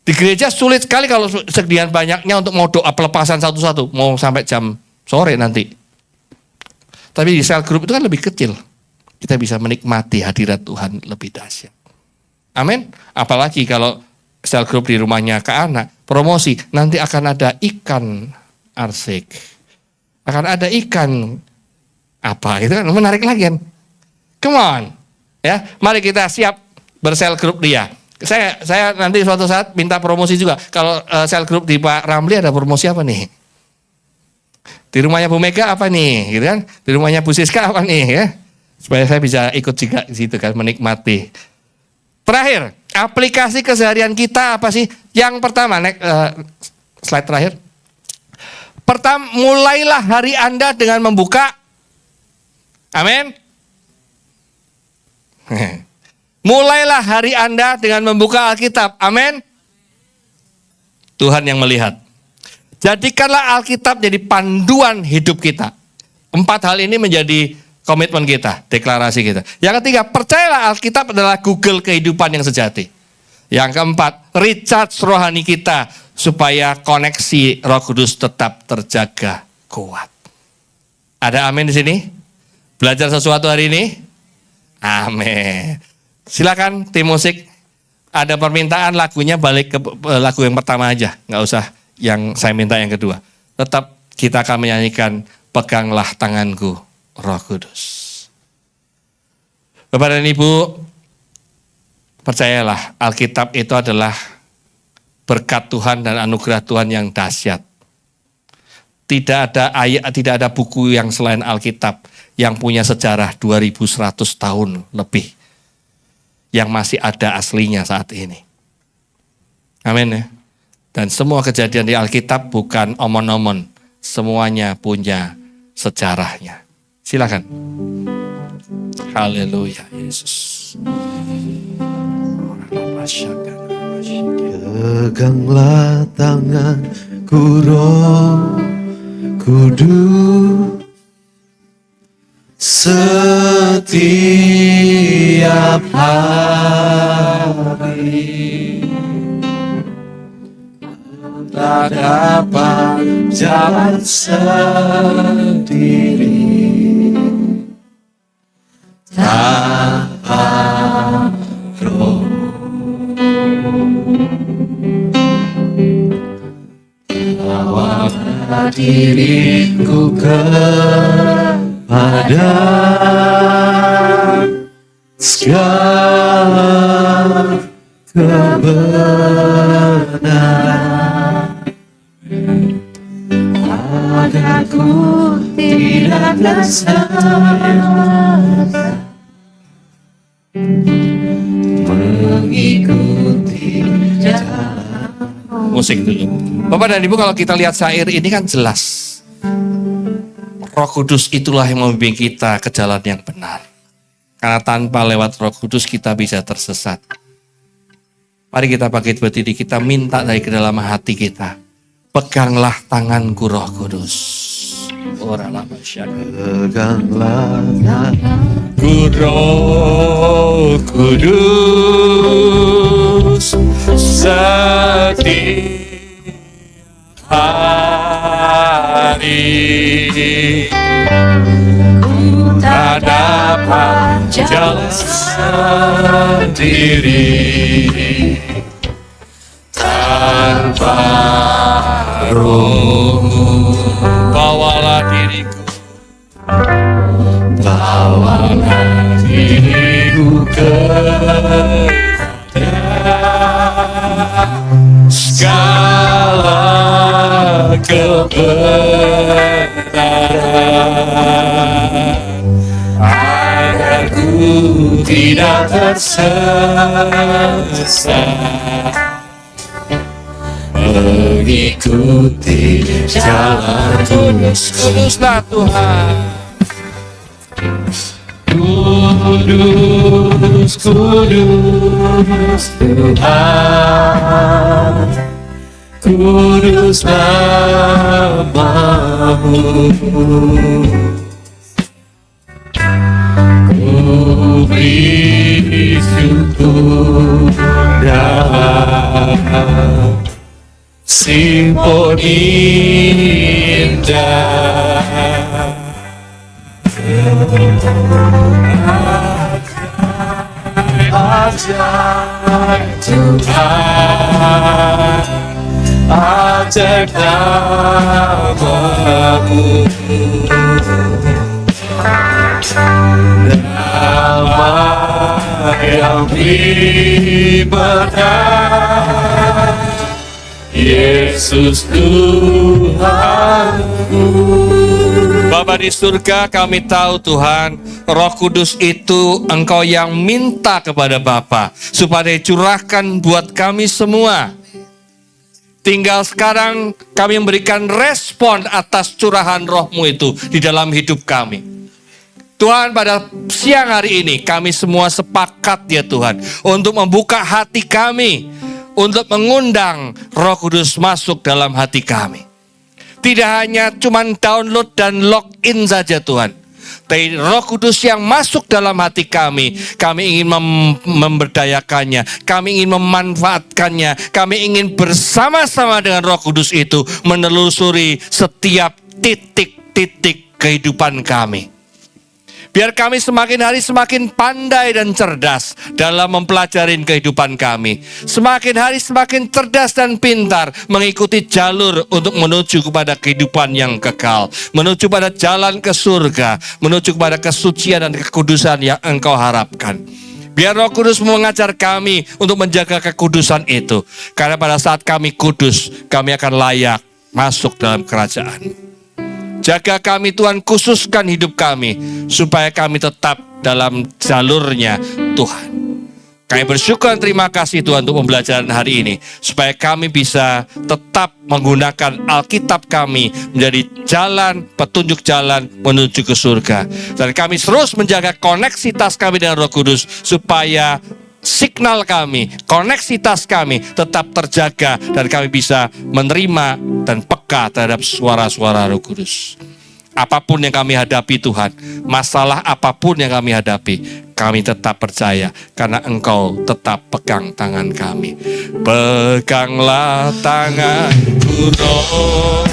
Di gereja sulit sekali kalau sekian banyaknya untuk mau doa pelepasan satu-satu. Mau sampai jam sore nanti. Tapi di cell group itu kan lebih kecil. Kita kita bisa menikmati hadirat Tuhan lebih dahsyat. Amin. Apalagi kalau sel grup di rumahnya Kak Ana, promosi, nanti akan ada ikan arsik. Akan ada ikan apa, itu kan menarik lagi kan. Come on. Ya, mari kita siap bersel grup dia. Saya nanti suatu saat minta promosi juga. Kalau sel grup di Pak Ramli ada promosi apa nih? Di rumahnya Bu Mega apa nih, gitu kan? Di rumahnya Bu Siska apa nih, ya? Supaya saya bisa ikut juga di situ kan, menikmati. Terakhir, aplikasi keseharian kita apa sih? Yang pertama, slide terakhir. Pertama, mulailah hari Anda dengan membuka. Amin. Mulailah hari Anda dengan membuka Alkitab. Amin. Tuhan yang melihat. Jadikanlah Alkitab jadi panduan hidup kita. 4 hal ini menjadi komitmen kita, deklarasi kita. Yang ketiga, percayalah Alkitab adalah Google kehidupan yang sejati. Yang keempat, recharge rohani kita supaya koneksi Roh Kudus tetap terjaga kuat. Ada amin di sini? Belajar sesuatu hari ini? Amin. Silakan tim musik, ada permintaan lagunya balik ke lagu yang pertama aja, nggak usah yang saya minta yang kedua. Tetap kita akan menyanyikan Peganglah Tanganku, Roh Kudus. Bapak dan Ibu, percayalah Alkitab itu adalah berkat Tuhan dan anugerah Tuhan yang dahsyat. Tidak ada ayat, tidak ada buku yang selain Alkitab yang punya sejarah 2100 tahun lebih yang masih ada aslinya saat ini. Amin ya. Dan semua kejadian di Alkitab bukan omon-omon, semuanya punya sejarahnya. Silakan. Haleluya Yesus. Peganglah tanganku Roh Kudus, setiap hari tak dapat jalan sendiri tanpa Roh. Bawalah diriku kepada segala kebenaran, agar ku tidak tersesat mengikuti jalan. Musik dulu. Bapak dan Ibu, kalau kita lihat syair ini kan jelas. Roh Kudus itulah yang membimbing kita ke jalan yang benar. Karena tanpa lewat Roh Kudus kita bisa tersesat. Mari kita bangkit berdiri, kita minta dari kedalaman hati kita. Peganglah tanganku Roh Kudus. Peganglah tanganku Roh Kudus, setiap hari ku tak dapat jalan sendiri tanpa Roh. Bawalah diriku, bawalah diriku kepada segala kebenaran, agar ku tidak tersesat mengikuti jalan Kudus. Kuduslah Tuhan. Kudus, kudus Tuhan, kudus namamu. Ku beri syukur dalam simfoni indah. ajaib Tuhan, ajaib namamu, nama yang benar, Yesus Tuhanku. Bapa di surga, kami tahu Tuhan, Roh Kudus itu Engkau yang minta kepada Bapa supaya curahkan buat kami semua. Tinggal sekarang kami memberikan respon atas curahan Roh-Mu itu di dalam hidup kami. Tuhan, pada siang hari ini kami semua sepakat ya Tuhan untuk membuka hati kami, untuk mengundang Roh Kudus masuk dalam hati kami. Tidak hanya cuman download dan login saja Tuhan, tapi Roh Kudus yang masuk dalam hati kami ingin memberdayakannya, kami ingin memanfaatkannya, kami ingin bersama-sama dengan Roh Kudus itu menelusuri setiap titik-titik kehidupan kami. Biar kami semakin hari semakin pandai dan cerdas dalam mempelajari kehidupan kami. Semakin hari semakin cerdas dan pintar mengikuti jalur untuk menuju kepada kehidupan yang kekal. Menuju pada jalan ke surga. Menuju kepada kesucian dan kekudusan yang Engkau harapkan. Biar Roh Kudus mengajar kami untuk menjaga kekudusan itu. Karena pada saat kami kudus, kami akan layak masuk dalam kerajaan. Jaga kami Tuhan, khususkan hidup kami supaya kami tetap dalam jalurnya Tuhan. Kami bersyukur dan terima kasih Tuhan untuk pembelajaran hari ini, supaya kami bisa tetap menggunakan Alkitab kami menjadi jalan, petunjuk jalan menuju ke surga. Dan kami terus menjaga koneksitas kami dengan Roh Kudus supaya signal kami, koneksitas kami tetap terjaga dan kami bisa menerima dan peka terhadap suara-suara Roh Kudus. Apapun yang kami hadapi Tuhan, masalah apapun yang kami hadapi, kami tetap percaya karena Engkau tetap pegang tangan kami. Peganglah tanganku Roh,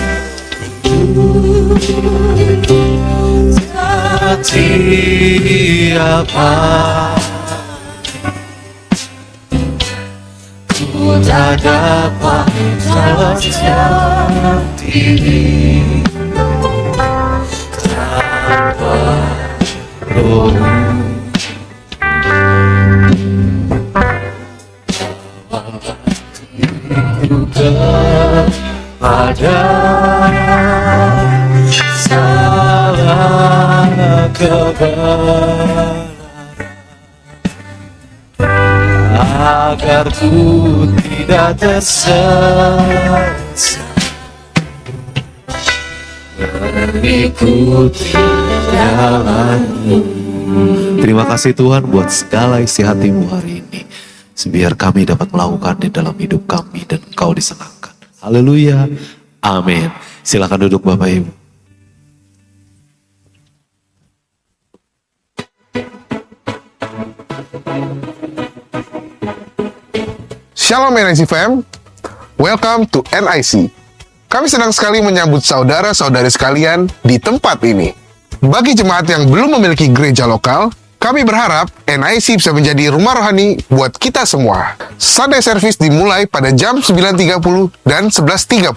Siapa ku tak dapat melacak diri tanpa Roh-Mu. Kepada salah kebenaran, agar ku tidak tersesat mengikuti jalan-Mu. Terima kasih Tuhan buat segala isi hati-Mu hari ini. Biar kami dapat melakukan di dalam hidup kami dan Engkau disenangkan. Haleluya. Amin. Silakan duduk Bapak Ibu. Shalom NIC fam, welcome to NIC. Kami senang sekali menyambut saudara-saudari sekalian di tempat ini. Bagi jemaat yang belum memiliki gereja lokal, kami berharap NIC bisa menjadi rumah rohani buat kita semua. Sunday service dimulai pada jam 9.30 dan 11.30.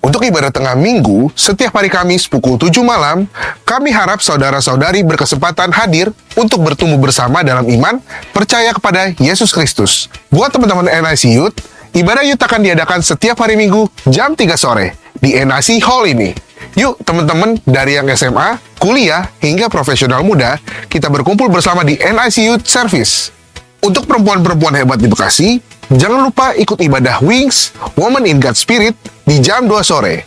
Untuk ibadah tengah minggu, setiap hari Kamis pukul 7 malam, kami harap saudara-saudari berkesempatan hadir untuk bertumbuh bersama dalam iman, percaya kepada Yesus Kristus. Buat teman-teman NIC Youth, ibadah Youth akan diadakan setiap hari Minggu jam 3 sore di NIC Hall ini. Yuk teman-teman dari yang SMA, kuliah, hingga profesional muda, kita berkumpul bersama di NIC Youth Service. Untuk perempuan-perempuan hebat di Bekasi, jangan lupa ikut ibadah Wings, Woman in God's Spirit, di jam 2 sore.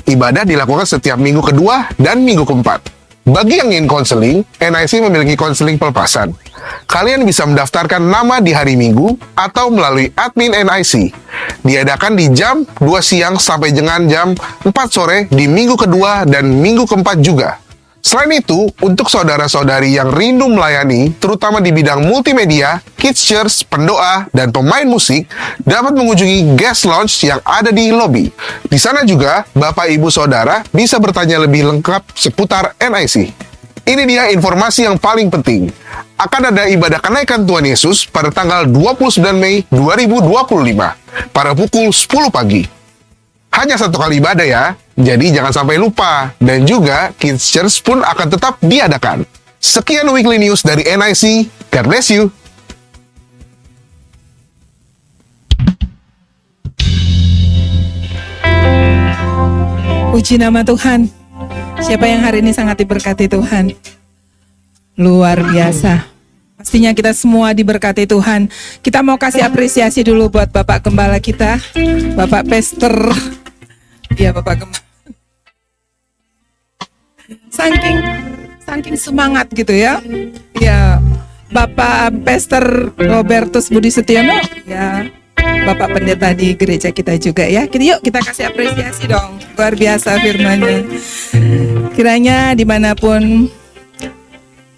Ibadah dilakukan setiap minggu kedua dan minggu keempat. Bagi yang ingin konseling, NIC memiliki konseling pelepasan. Kalian bisa mendaftarkan nama di hari Minggu atau melalui admin NIC. Diadakan di jam 2 siang sampai dengan jam 4 sore di minggu kedua dan minggu keempat juga. Selain itu, untuk saudara-saudari yang rindu melayani, terutama di bidang multimedia, kids church, pendoa, dan pemain musik, dapat mengunjungi guest lounge yang ada di lobi. Di sana juga, Bapak Ibu Saudara bisa bertanya lebih lengkap seputar NIC. Ini dia informasi yang paling penting. Akan ada ibadah kenaikan Tuhan Yesus pada tanggal 29 Mei 2025 pada pukul 10 pagi. Hanya satu kali ibadah ya, jadi jangan sampai lupa. Dan juga Kids Church pun akan tetap diadakan. Sekian Weekly News dari NIC. God bless you. Puji nama Tuhan. Siapa yang hari ini sangat diberkati Tuhan? Luar biasa. Pastinya kita semua diberkati Tuhan. Kita mau kasih apresiasi dulu buat Bapak Gembala kita, Bapak Pastor. Iya, Bapak Gembala. Saking semangat gitu ya. Ya, Bapak Pastor Robertus Budi Setiono, ya, Bapak Pendeta di gereja kita juga ya. Yuk kita kasih apresiasi dong. Luar biasa firman-Nya. Kiranya dimanapun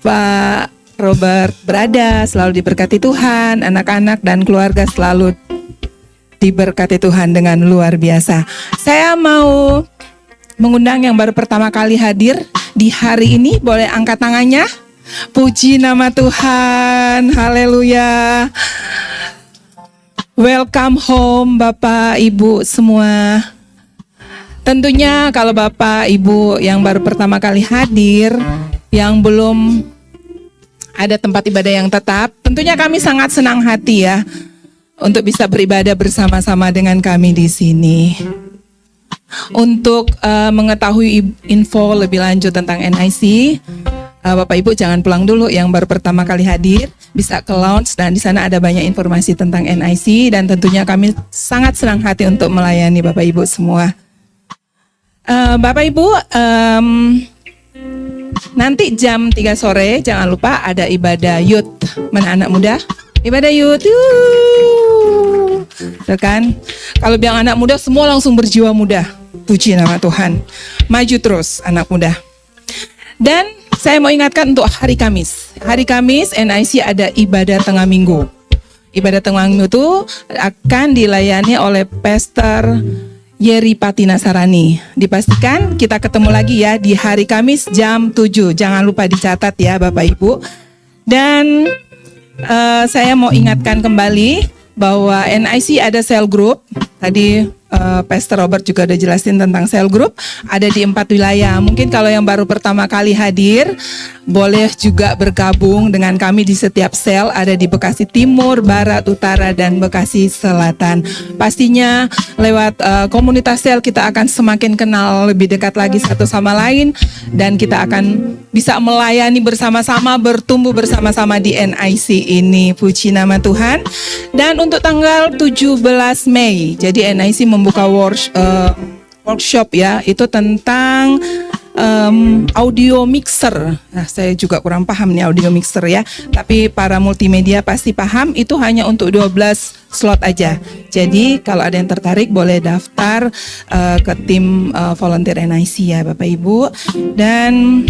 Pak Robert berada, selalu diberkati Tuhan, anak-anak dan keluarga selalu diberkati Tuhan dengan luar biasa. Saya mau mengundang yang baru pertama kali hadir di hari ini, boleh angkat tangannya. Puji nama Tuhan, haleluya. Welcome home Bapak Ibu semua. Tentunya kalau Bapak Ibu yang baru pertama kali hadir, yang belum ada tempat ibadah yang tetap, tentunya kami sangat senang hati ya untuk bisa beribadah bersama-sama dengan kami di sini. Untuk mengetahui info lebih lanjut tentang NIC, Bapak Ibu jangan pulang dulu. Yang baru pertama kali hadir bisa ke lounge dan di sana ada banyak informasi tentang NIC dan tentunya kami sangat senang hati untuk melayani Bapak Ibu semua. Bapak Ibu, nanti jam 3 sore jangan lupa ada ibadah youth. Mana anak muda? Ibadah youth. Tuh kan? Kalau bilang anak muda semua langsung berjiwa muda. Puji nama Tuhan. Maju terus anak muda. Dan saya mau ingatkan untuk hari Kamis. Hari Kamis NIC ada ibadah tengah minggu. Ibadah tengah minggu itu akan dilayani oleh Pastor Yeri Pati Nasarani. Dipastikan kita ketemu lagi ya di hari Kamis jam 7. Jangan lupa dicatat ya Bapak Ibu. Dan saya mau ingatkan kembali bahwa NIC ada cell group. Tadi Pastor Robert juga udah jelasin tentang cell group. Ada di 4 wilayah. Mungkin kalau yang baru pertama kali hadir, boleh juga bergabung dengan kami di setiap sel. Ada di Bekasi Timur, Barat, Utara, dan Bekasi Selatan. Pastinya lewat komunitas sel kita akan semakin kenal lebih dekat lagi satu sama lain. Dan kita akan bisa melayani bersama-sama, bertumbuh bersama-sama di NIC ini. Puji nama Tuhan. Dan untuk tanggal 17 Mei, jadi NIC membuka workshop ya, itu tentang audio mixer. Nah, saya juga kurang paham nih audio mixer ya, tapi para multimedia pasti paham, itu hanya untuk 12 slot aja. Jadi kalau ada yang tertarik boleh daftar ke tim volunteer NIC ya Bapak Ibu. Dan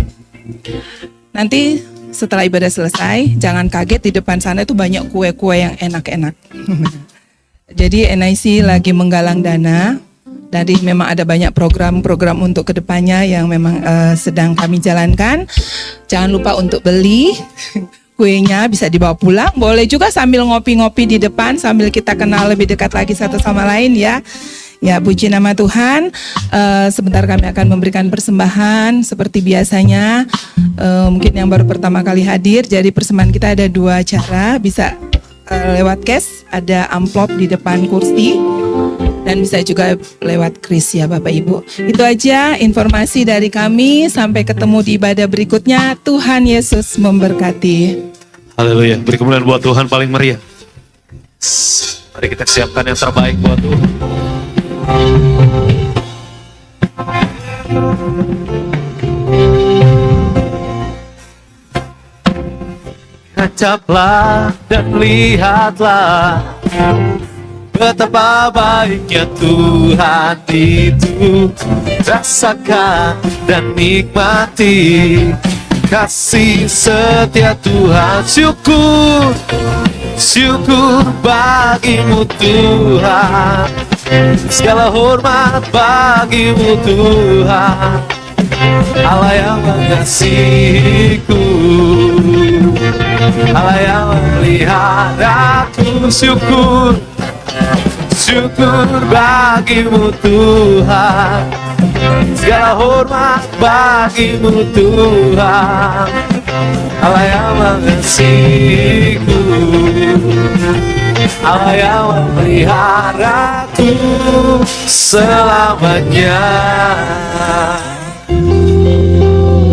nanti setelah ibadah selesai, jangan kaget di depan sana itu banyak kue-kue yang enak-enak. Jadi NIC lagi menggalang dana. Jadi memang ada banyak program-program untuk kedepannya yang memang sedang kami jalankan. Jangan lupa untuk beli kuenya, bisa dibawa pulang. Boleh juga sambil ngopi-ngopi di depan, sambil kita kenal lebih dekat lagi satu sama lain ya. Ya, puji nama Tuhan. Sebentar kami akan memberikan persembahan seperti biasanya. Mungkin yang baru pertama kali hadir, jadi persembahan kita ada 2 cara. Bisa lewat cash, ada amplop di depan kursi. Dan bisa juga lewat kris ya Bapak Ibu. Itu aja informasi dari kami. Sampai ketemu di ibadah berikutnya. Tuhan Yesus memberkati. Haleluya. Beri kemuliaan buat Tuhan paling meriah. Mari kita siapkan yang terbaik buat Tuhan. Kacaplah dan lihatlah betapa baiknya Tuhan itu. Rasakan dan nikmati kasih setia Tuhan. Syukur, syukur bagimu Tuhan. Segala hormat bagimu Tuhan. Allah yang mengasihiku, Allah yang memeliharaku. Syukur, syukur bagimu Tuhan, segala hormat bagimu Tuhan. Allah yang mengasihiku, Allah yang memeliharaku selamanya.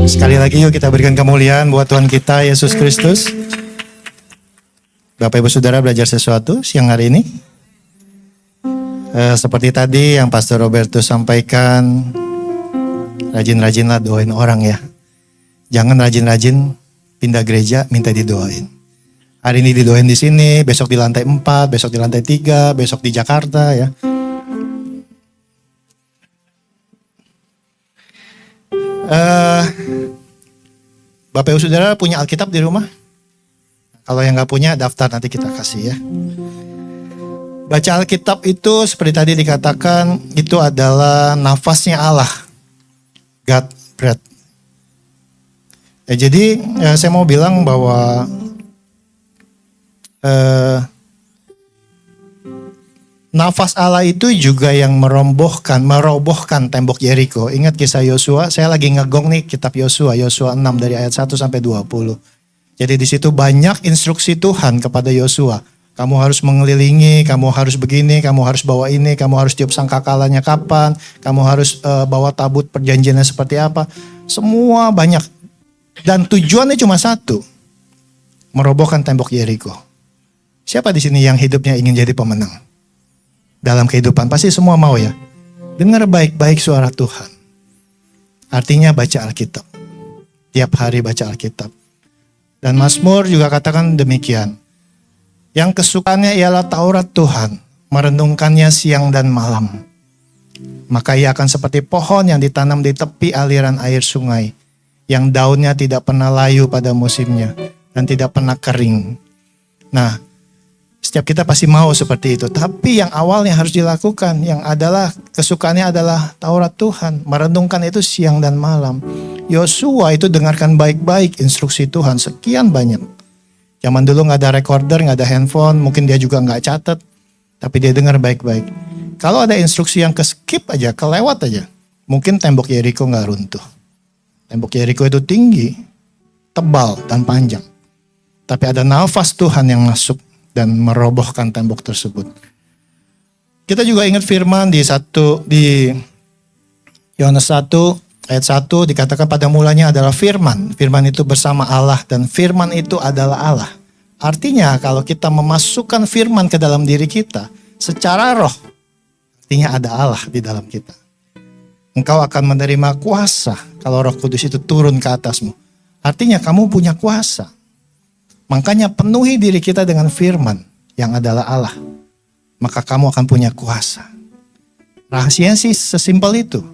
Sekali lagi yuk kita berikan kemuliaan buat Tuhan kita Yesus Kristus. Bapak Ibu Saudara belajar sesuatu siang hari ini. Seperti tadi yang Pastor Roberto sampaikan, rajin-rajinlah doain orang ya. Jangan rajin-rajin pindah gereja minta didoain. Hari ini didoain di sini, besok di lantai 4, besok di lantai 3, besok di Jakarta ya. Bapak Ibu Saudara punya Alkitab di rumah? Kalau yang nggak punya daftar nanti kita kasih ya. Baca Alkitab itu seperti tadi dikatakan itu adalah nafasnya Allah, God breath. Jadi saya mau bilang bahwa nafas Allah itu juga yang merobohkan tembok Yeriko. Ingat kisah Yosua, saya lagi ngegong nih kitab Yosua 6 dari ayat 1 sampai 20. Jadi di situ banyak instruksi Tuhan kepada Yosua. Kamu harus mengelilingi, kamu harus begini, kamu harus bawa ini, kamu harus tiup sangkakalanya kapan, kamu harus bawa tabut perjanjiannya seperti apa. Semua banyak. Dan tujuannya cuma satu, merobohkan tembok Yeriko. Siapa di sini yang hidupnya ingin jadi pemenang? Dalam kehidupan pasti semua mau ya. Dengar baik-baik suara Tuhan. Artinya baca Alkitab. Tiap hari baca Alkitab. Dan Mazmur juga katakan demikian. Yang kesukaannya ialah Taurat Tuhan, merenungkannya siang dan malam. Maka ia akan seperti pohon yang ditanam di tepi aliran air sungai, yang daunnya tidak pernah layu pada musimnya dan tidak pernah kering. Nah, setiap kita pasti mau seperti itu. Tapi yang awalnya harus dilakukan, yang adalah kesukaannya adalah Taurat Tuhan. Merenungkan itu siang dan malam. Yosua itu dengarkan baik-baik instruksi Tuhan sekian banyak. Zaman dulu gak ada recorder, gak ada handphone, mungkin dia juga gak catat. Tapi dia dengar baik-baik. Kalau ada instruksi yang ke-skip aja, kelewat aja, mungkin tembok Yeriko gak runtuh. Tembok Yeriko itu tinggi, tebal, dan panjang. Tapi ada nafas Tuhan yang masuk dan merobohkan tembok tersebut. Kita juga ingat firman di Yohanes 1 ayat 1 dikatakan pada mulanya adalah firman. Firman itu bersama Allah dan firman itu adalah Allah. Artinya kalau kita memasukkan firman ke dalam diri kita secara roh, artinya ada Allah di dalam kita. Engkau akan menerima kuasa kalau Roh Kudus itu turun ke atasmu. Artinya kamu punya kuasa. Makanya penuhi diri kita dengan firman yang adalah Allah. Maka kamu akan punya kuasa. Rahasianya sih sesimpel itu.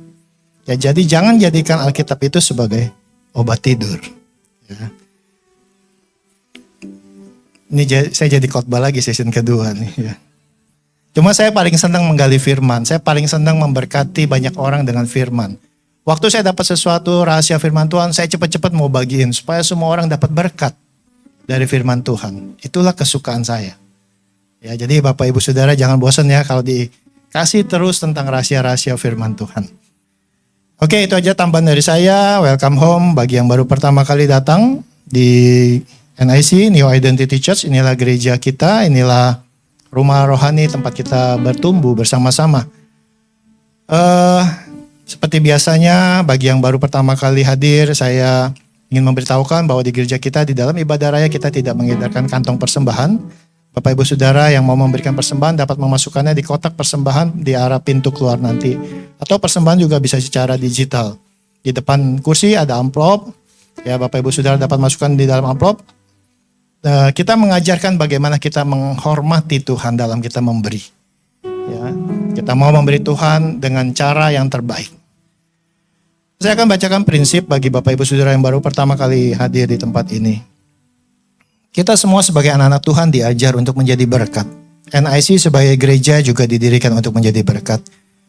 Ya, jadi jangan jadikan Alkitab itu sebagai obat tidur. Ya. Ini saya jadi khotbah lagi season kedua nih. Ya. Cuma saya paling senang menggali firman. Saya paling senang memberkati banyak orang dengan firman. Waktu saya dapat sesuatu rahasia firman Tuhan, saya cepat-cepat mau bagiin supaya semua orang dapat berkat dari firman Tuhan. Itulah kesukaan saya. Ya, jadi Bapak Ibu Saudara jangan bosan ya kalau dikasih terus tentang rahasia-rahasia firman Tuhan. Oke, itu aja tambahan dari saya. Welcome home bagi yang baru pertama kali datang di NIC, New Identity Church. Inilah gereja kita, inilah rumah rohani tempat kita bertumbuh bersama-sama. Seperti biasanya, bagi yang baru pertama kali hadir, saya ingin memberitahukan bahwa di gereja kita, di dalam ibadah raya kita tidak mengedarkan kantong persembahan. Bapak Ibu Saudara yang mau memberikan persembahan dapat memasukkannya di kotak persembahan di arah pintu keluar nanti. Atau persembahan juga bisa secara digital. Di depan kursi ada amplop. Ya, Bapak Ibu Saudara dapat masukkan di dalam amplop. Kita mengajarkan bagaimana kita menghormati Tuhan dalam kita memberi. Ya, kita mau memberi Tuhan dengan cara yang terbaik. Saya akan bacakan prinsip bagi Bapak Ibu Saudara yang baru pertama kali hadir di tempat ini. Kita semua sebagai anak-anak Tuhan diajar untuk menjadi berkat. NIC sebagai gereja juga didirikan untuk menjadi berkat.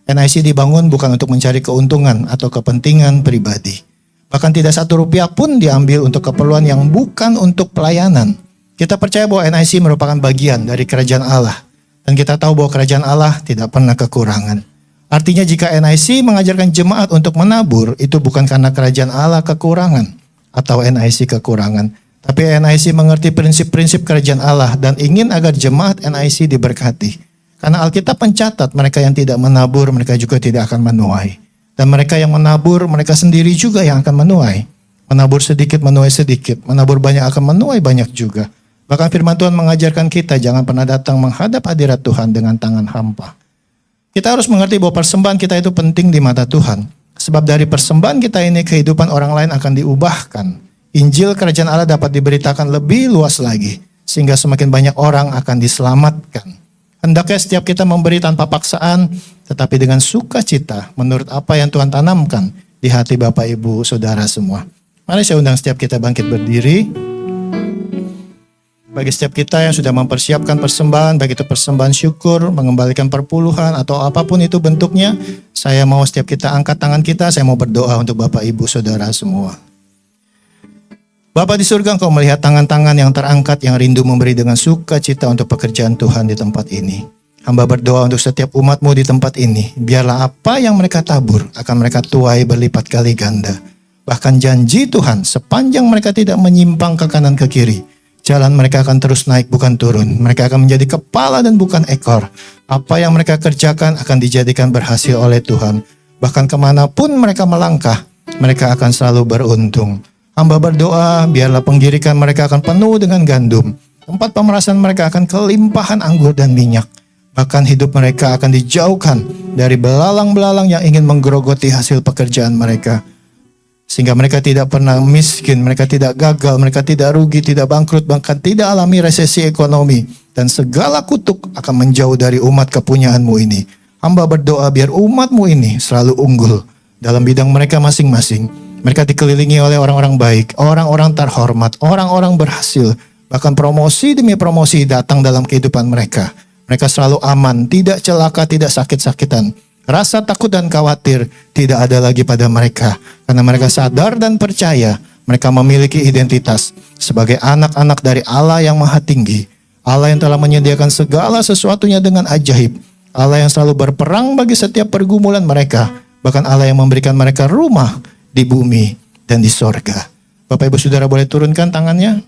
NIC dibangun bukan untuk mencari keuntungan atau kepentingan pribadi. Bahkan tidak satu rupiah pun diambil untuk keperluan yang bukan untuk pelayanan. Kita percaya bahwa NIC merupakan bagian dari kerajaan Allah. Dan kita tahu bahwa kerajaan Allah tidak pernah kekurangan. Artinya jika NIC mengajarkan jemaat untuk menabur, itu bukan karena kerajaan Allah kekurangan atau NIC kekurangan. Tapi NIC mengerti prinsip-prinsip kerajaan Allah dan ingin agar jemaat NIC diberkati. Karena Alkitab mencatat mereka yang tidak menabur, mereka juga tidak akan menuai. Dan mereka yang menabur, mereka sendiri juga yang akan menuai. Menabur sedikit, menuai sedikit. Menabur banyak akan menuai banyak juga. Bahkan firman Tuhan mengajarkan kita jangan pernah datang menghadap hadirat Tuhan dengan tangan hampa. Kita harus mengerti bahwa persembahan kita itu penting di mata Tuhan. Sebab dari persembahan kita ini kehidupan orang lain akan diubahkan. Injil kerajaan Allah dapat diberitakan lebih luas lagi. Sehingga semakin banyak orang akan diselamatkan. Hendaknya setiap kita memberi tanpa paksaan, tetapi dengan sukacita menurut apa yang Tuhan tanamkan di hati Bapak, Ibu, Saudara semua. Mari saya undang setiap kita bangkit berdiri. Bagi setiap kita yang sudah mempersiapkan persembahan, baik itu persembahan syukur, mengembalikan perpuluhan, atau apapun itu bentuknya, saya mau setiap kita angkat tangan kita, saya mau berdoa untuk Bapak, Ibu, Saudara semua. Bapa di surga, Engkau melihat tangan-tangan yang terangkat yang rindu memberi dengan sukacita untuk pekerjaan Tuhan di tempat ini. Hamba berdoa untuk setiap umat-Mu di tempat ini. Biarlah apa yang mereka tabur akan mereka tuai berlipat kali ganda. Bahkan janji Tuhan sepanjang mereka tidak menyimpang ke kanan ke kiri. Jalan mereka akan terus naik bukan turun. Mereka akan menjadi kepala dan bukan ekor. Apa yang mereka kerjakan akan dijadikan berhasil oleh Tuhan. Bahkan kemanapun mereka melangkah, mereka akan selalu beruntung. Hamba berdoa, biarlah penggirikan mereka akan penuh dengan gandum. Tempat pemerasan mereka akan kelimpahan anggur dan minyak. Bahkan hidup mereka akan dijauhkan dari belalang-belalang yang ingin menggerogoti hasil pekerjaan mereka. Sehingga mereka tidak pernah miskin, mereka tidak gagal, mereka tidak rugi, tidak bangkrut, bahkan tidak alami resesi ekonomi. Dan segala kutuk akan menjauh dari umat kepunyaan-Mu ini. Hamba berdoa biar umat-Mu ini selalu unggul dalam bidang mereka masing-masing. Mereka dikelilingi oleh orang-orang baik, orang-orang terhormat, orang-orang berhasil. Bahkan promosi demi promosi datang dalam kehidupan mereka. Mereka selalu aman, tidak celaka, tidak sakit-sakitan. Rasa takut dan khawatir tidak ada lagi pada mereka. Karena mereka sadar dan percaya mereka memiliki identitas sebagai anak-anak dari Allah yang Maha Tinggi. Allah yang telah menyediakan segala sesuatunya dengan ajaib. Allah yang selalu berperang bagi setiap pergumulan mereka. Bahkan Allah yang memberikan mereka rumah di bumi dan di sorga. Bapak, Ibu, Saudara boleh turunkan tangannya.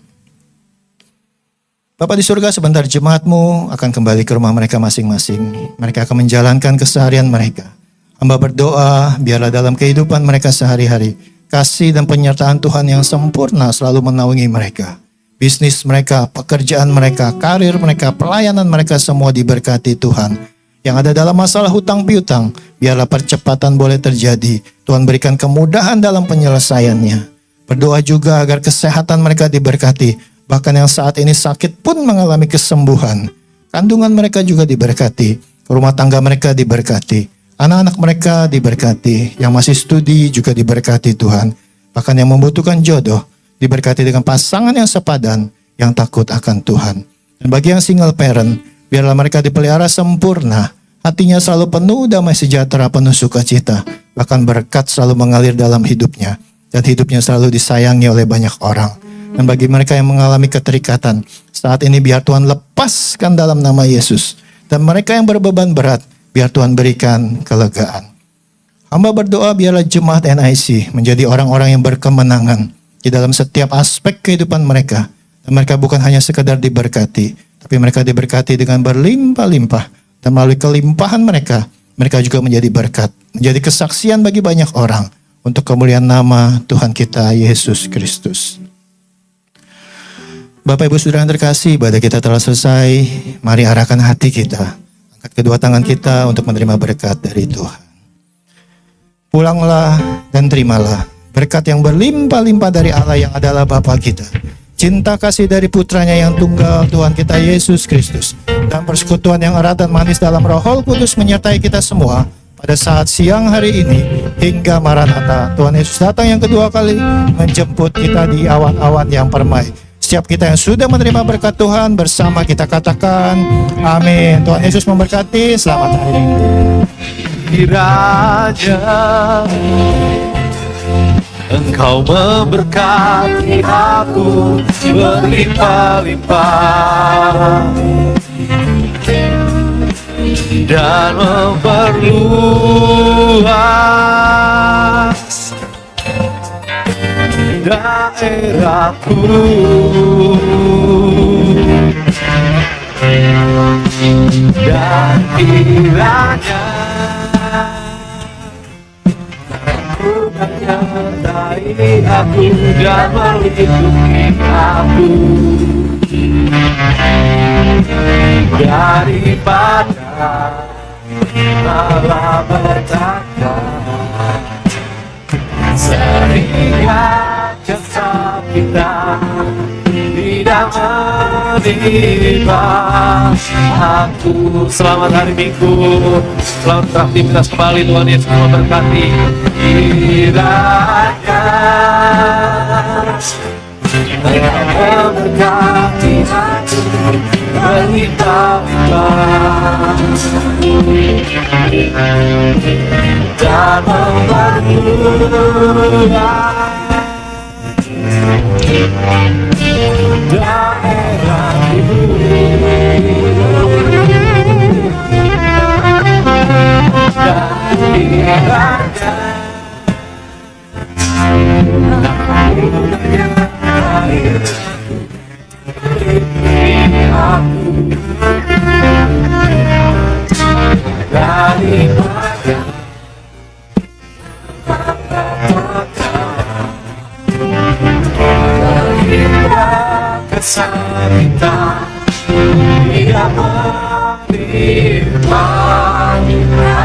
Bapak di surga, sebentar jemaat-Mu akan kembali ke rumah mereka masing-masing. Mereka akan menjalankan keseharian mereka. Hamba berdoa, biarlah dalam kehidupan mereka sehari-hari, kasih dan penyertaan Tuhan yang sempurna selalu menaungi mereka. Bisnis mereka, pekerjaan mereka, karir mereka, pelayanan mereka semua diberkati Tuhan. Yang ada dalam masalah hutang piutang, biarlah percepatan boleh terjadi. Tuhan berikan kemudahan dalam penyelesaiannya. Berdoa juga agar kesehatan mereka diberkati. Bahkan yang saat ini sakit pun mengalami kesembuhan. Kandungan mereka juga diberkati. Rumah tangga mereka diberkati. Anak-anak mereka diberkati. Yang masih studi juga diberkati Tuhan. Bahkan yang membutuhkan jodoh, diberkati dengan pasangan yang sepadan, yang takut akan Tuhan. Dan bagi yang single parent, biarlah mereka dipelihara sempurna. Hatinya selalu penuh damai sejahtera, penuh sukacita. Bahkan berkat selalu mengalir dalam hidupnya. Dan hidupnya selalu disayangi oleh banyak orang. Dan bagi mereka yang mengalami keterikatan, saat ini biar Tuhan lepaskan dalam nama Yesus. Dan mereka yang berbeban berat, biar Tuhan berikan kelegaan. Hamba berdoa biarlah jemaat NIC menjadi orang-orang yang berkemenangan di dalam setiap aspek kehidupan mereka. Dan mereka bukan hanya sekedar diberkati, tapi mereka diberkati dengan berlimpah-limpah. Dan melalui kelimpahan mereka, mereka juga menjadi berkat. Menjadi kesaksian bagi banyak orang. Untuk kemuliaan nama Tuhan kita, Yesus Kristus. Bapak, Ibu, Saudara yang terkasih, ibadah kita telah selesai. Mari arahkan hati kita. Angkat kedua tangan kita untuk menerima berkat dari Tuhan. Pulanglah dan terimalah berkat yang berlimpah-limpah dari Allah yang adalah Bapa kita. Cinta kasih dari putranya yang tunggal, Tuhan kita Yesus Kristus. Dan persekutuan yang erat dan manis dalam Roh Kudus menyertai kita semua pada saat siang hari ini hingga Maranatha. Tuhan Yesus datang yang kedua kali menjemput kita di awan-awan yang permai. Setiap kita yang sudah menerima berkat Tuhan bersama kita katakan amin. Tuhan Yesus memberkati. Selamat hari Minggu. kiranya Engkau memberkati aku berlimpah-limpah dan memperluas daerahku dan kiranya menyertai aku dan melindungi aku daripada malapetaka sehingga kesakitan tidak menimpa aku. Selamat hari Minggu, selamat beraktivitas kembali. Tuhan Yesus memberkati. Kiranya Engkau memberkati aku berlimpah-limpah dan memperluas kesakitan tidak menimpa aku.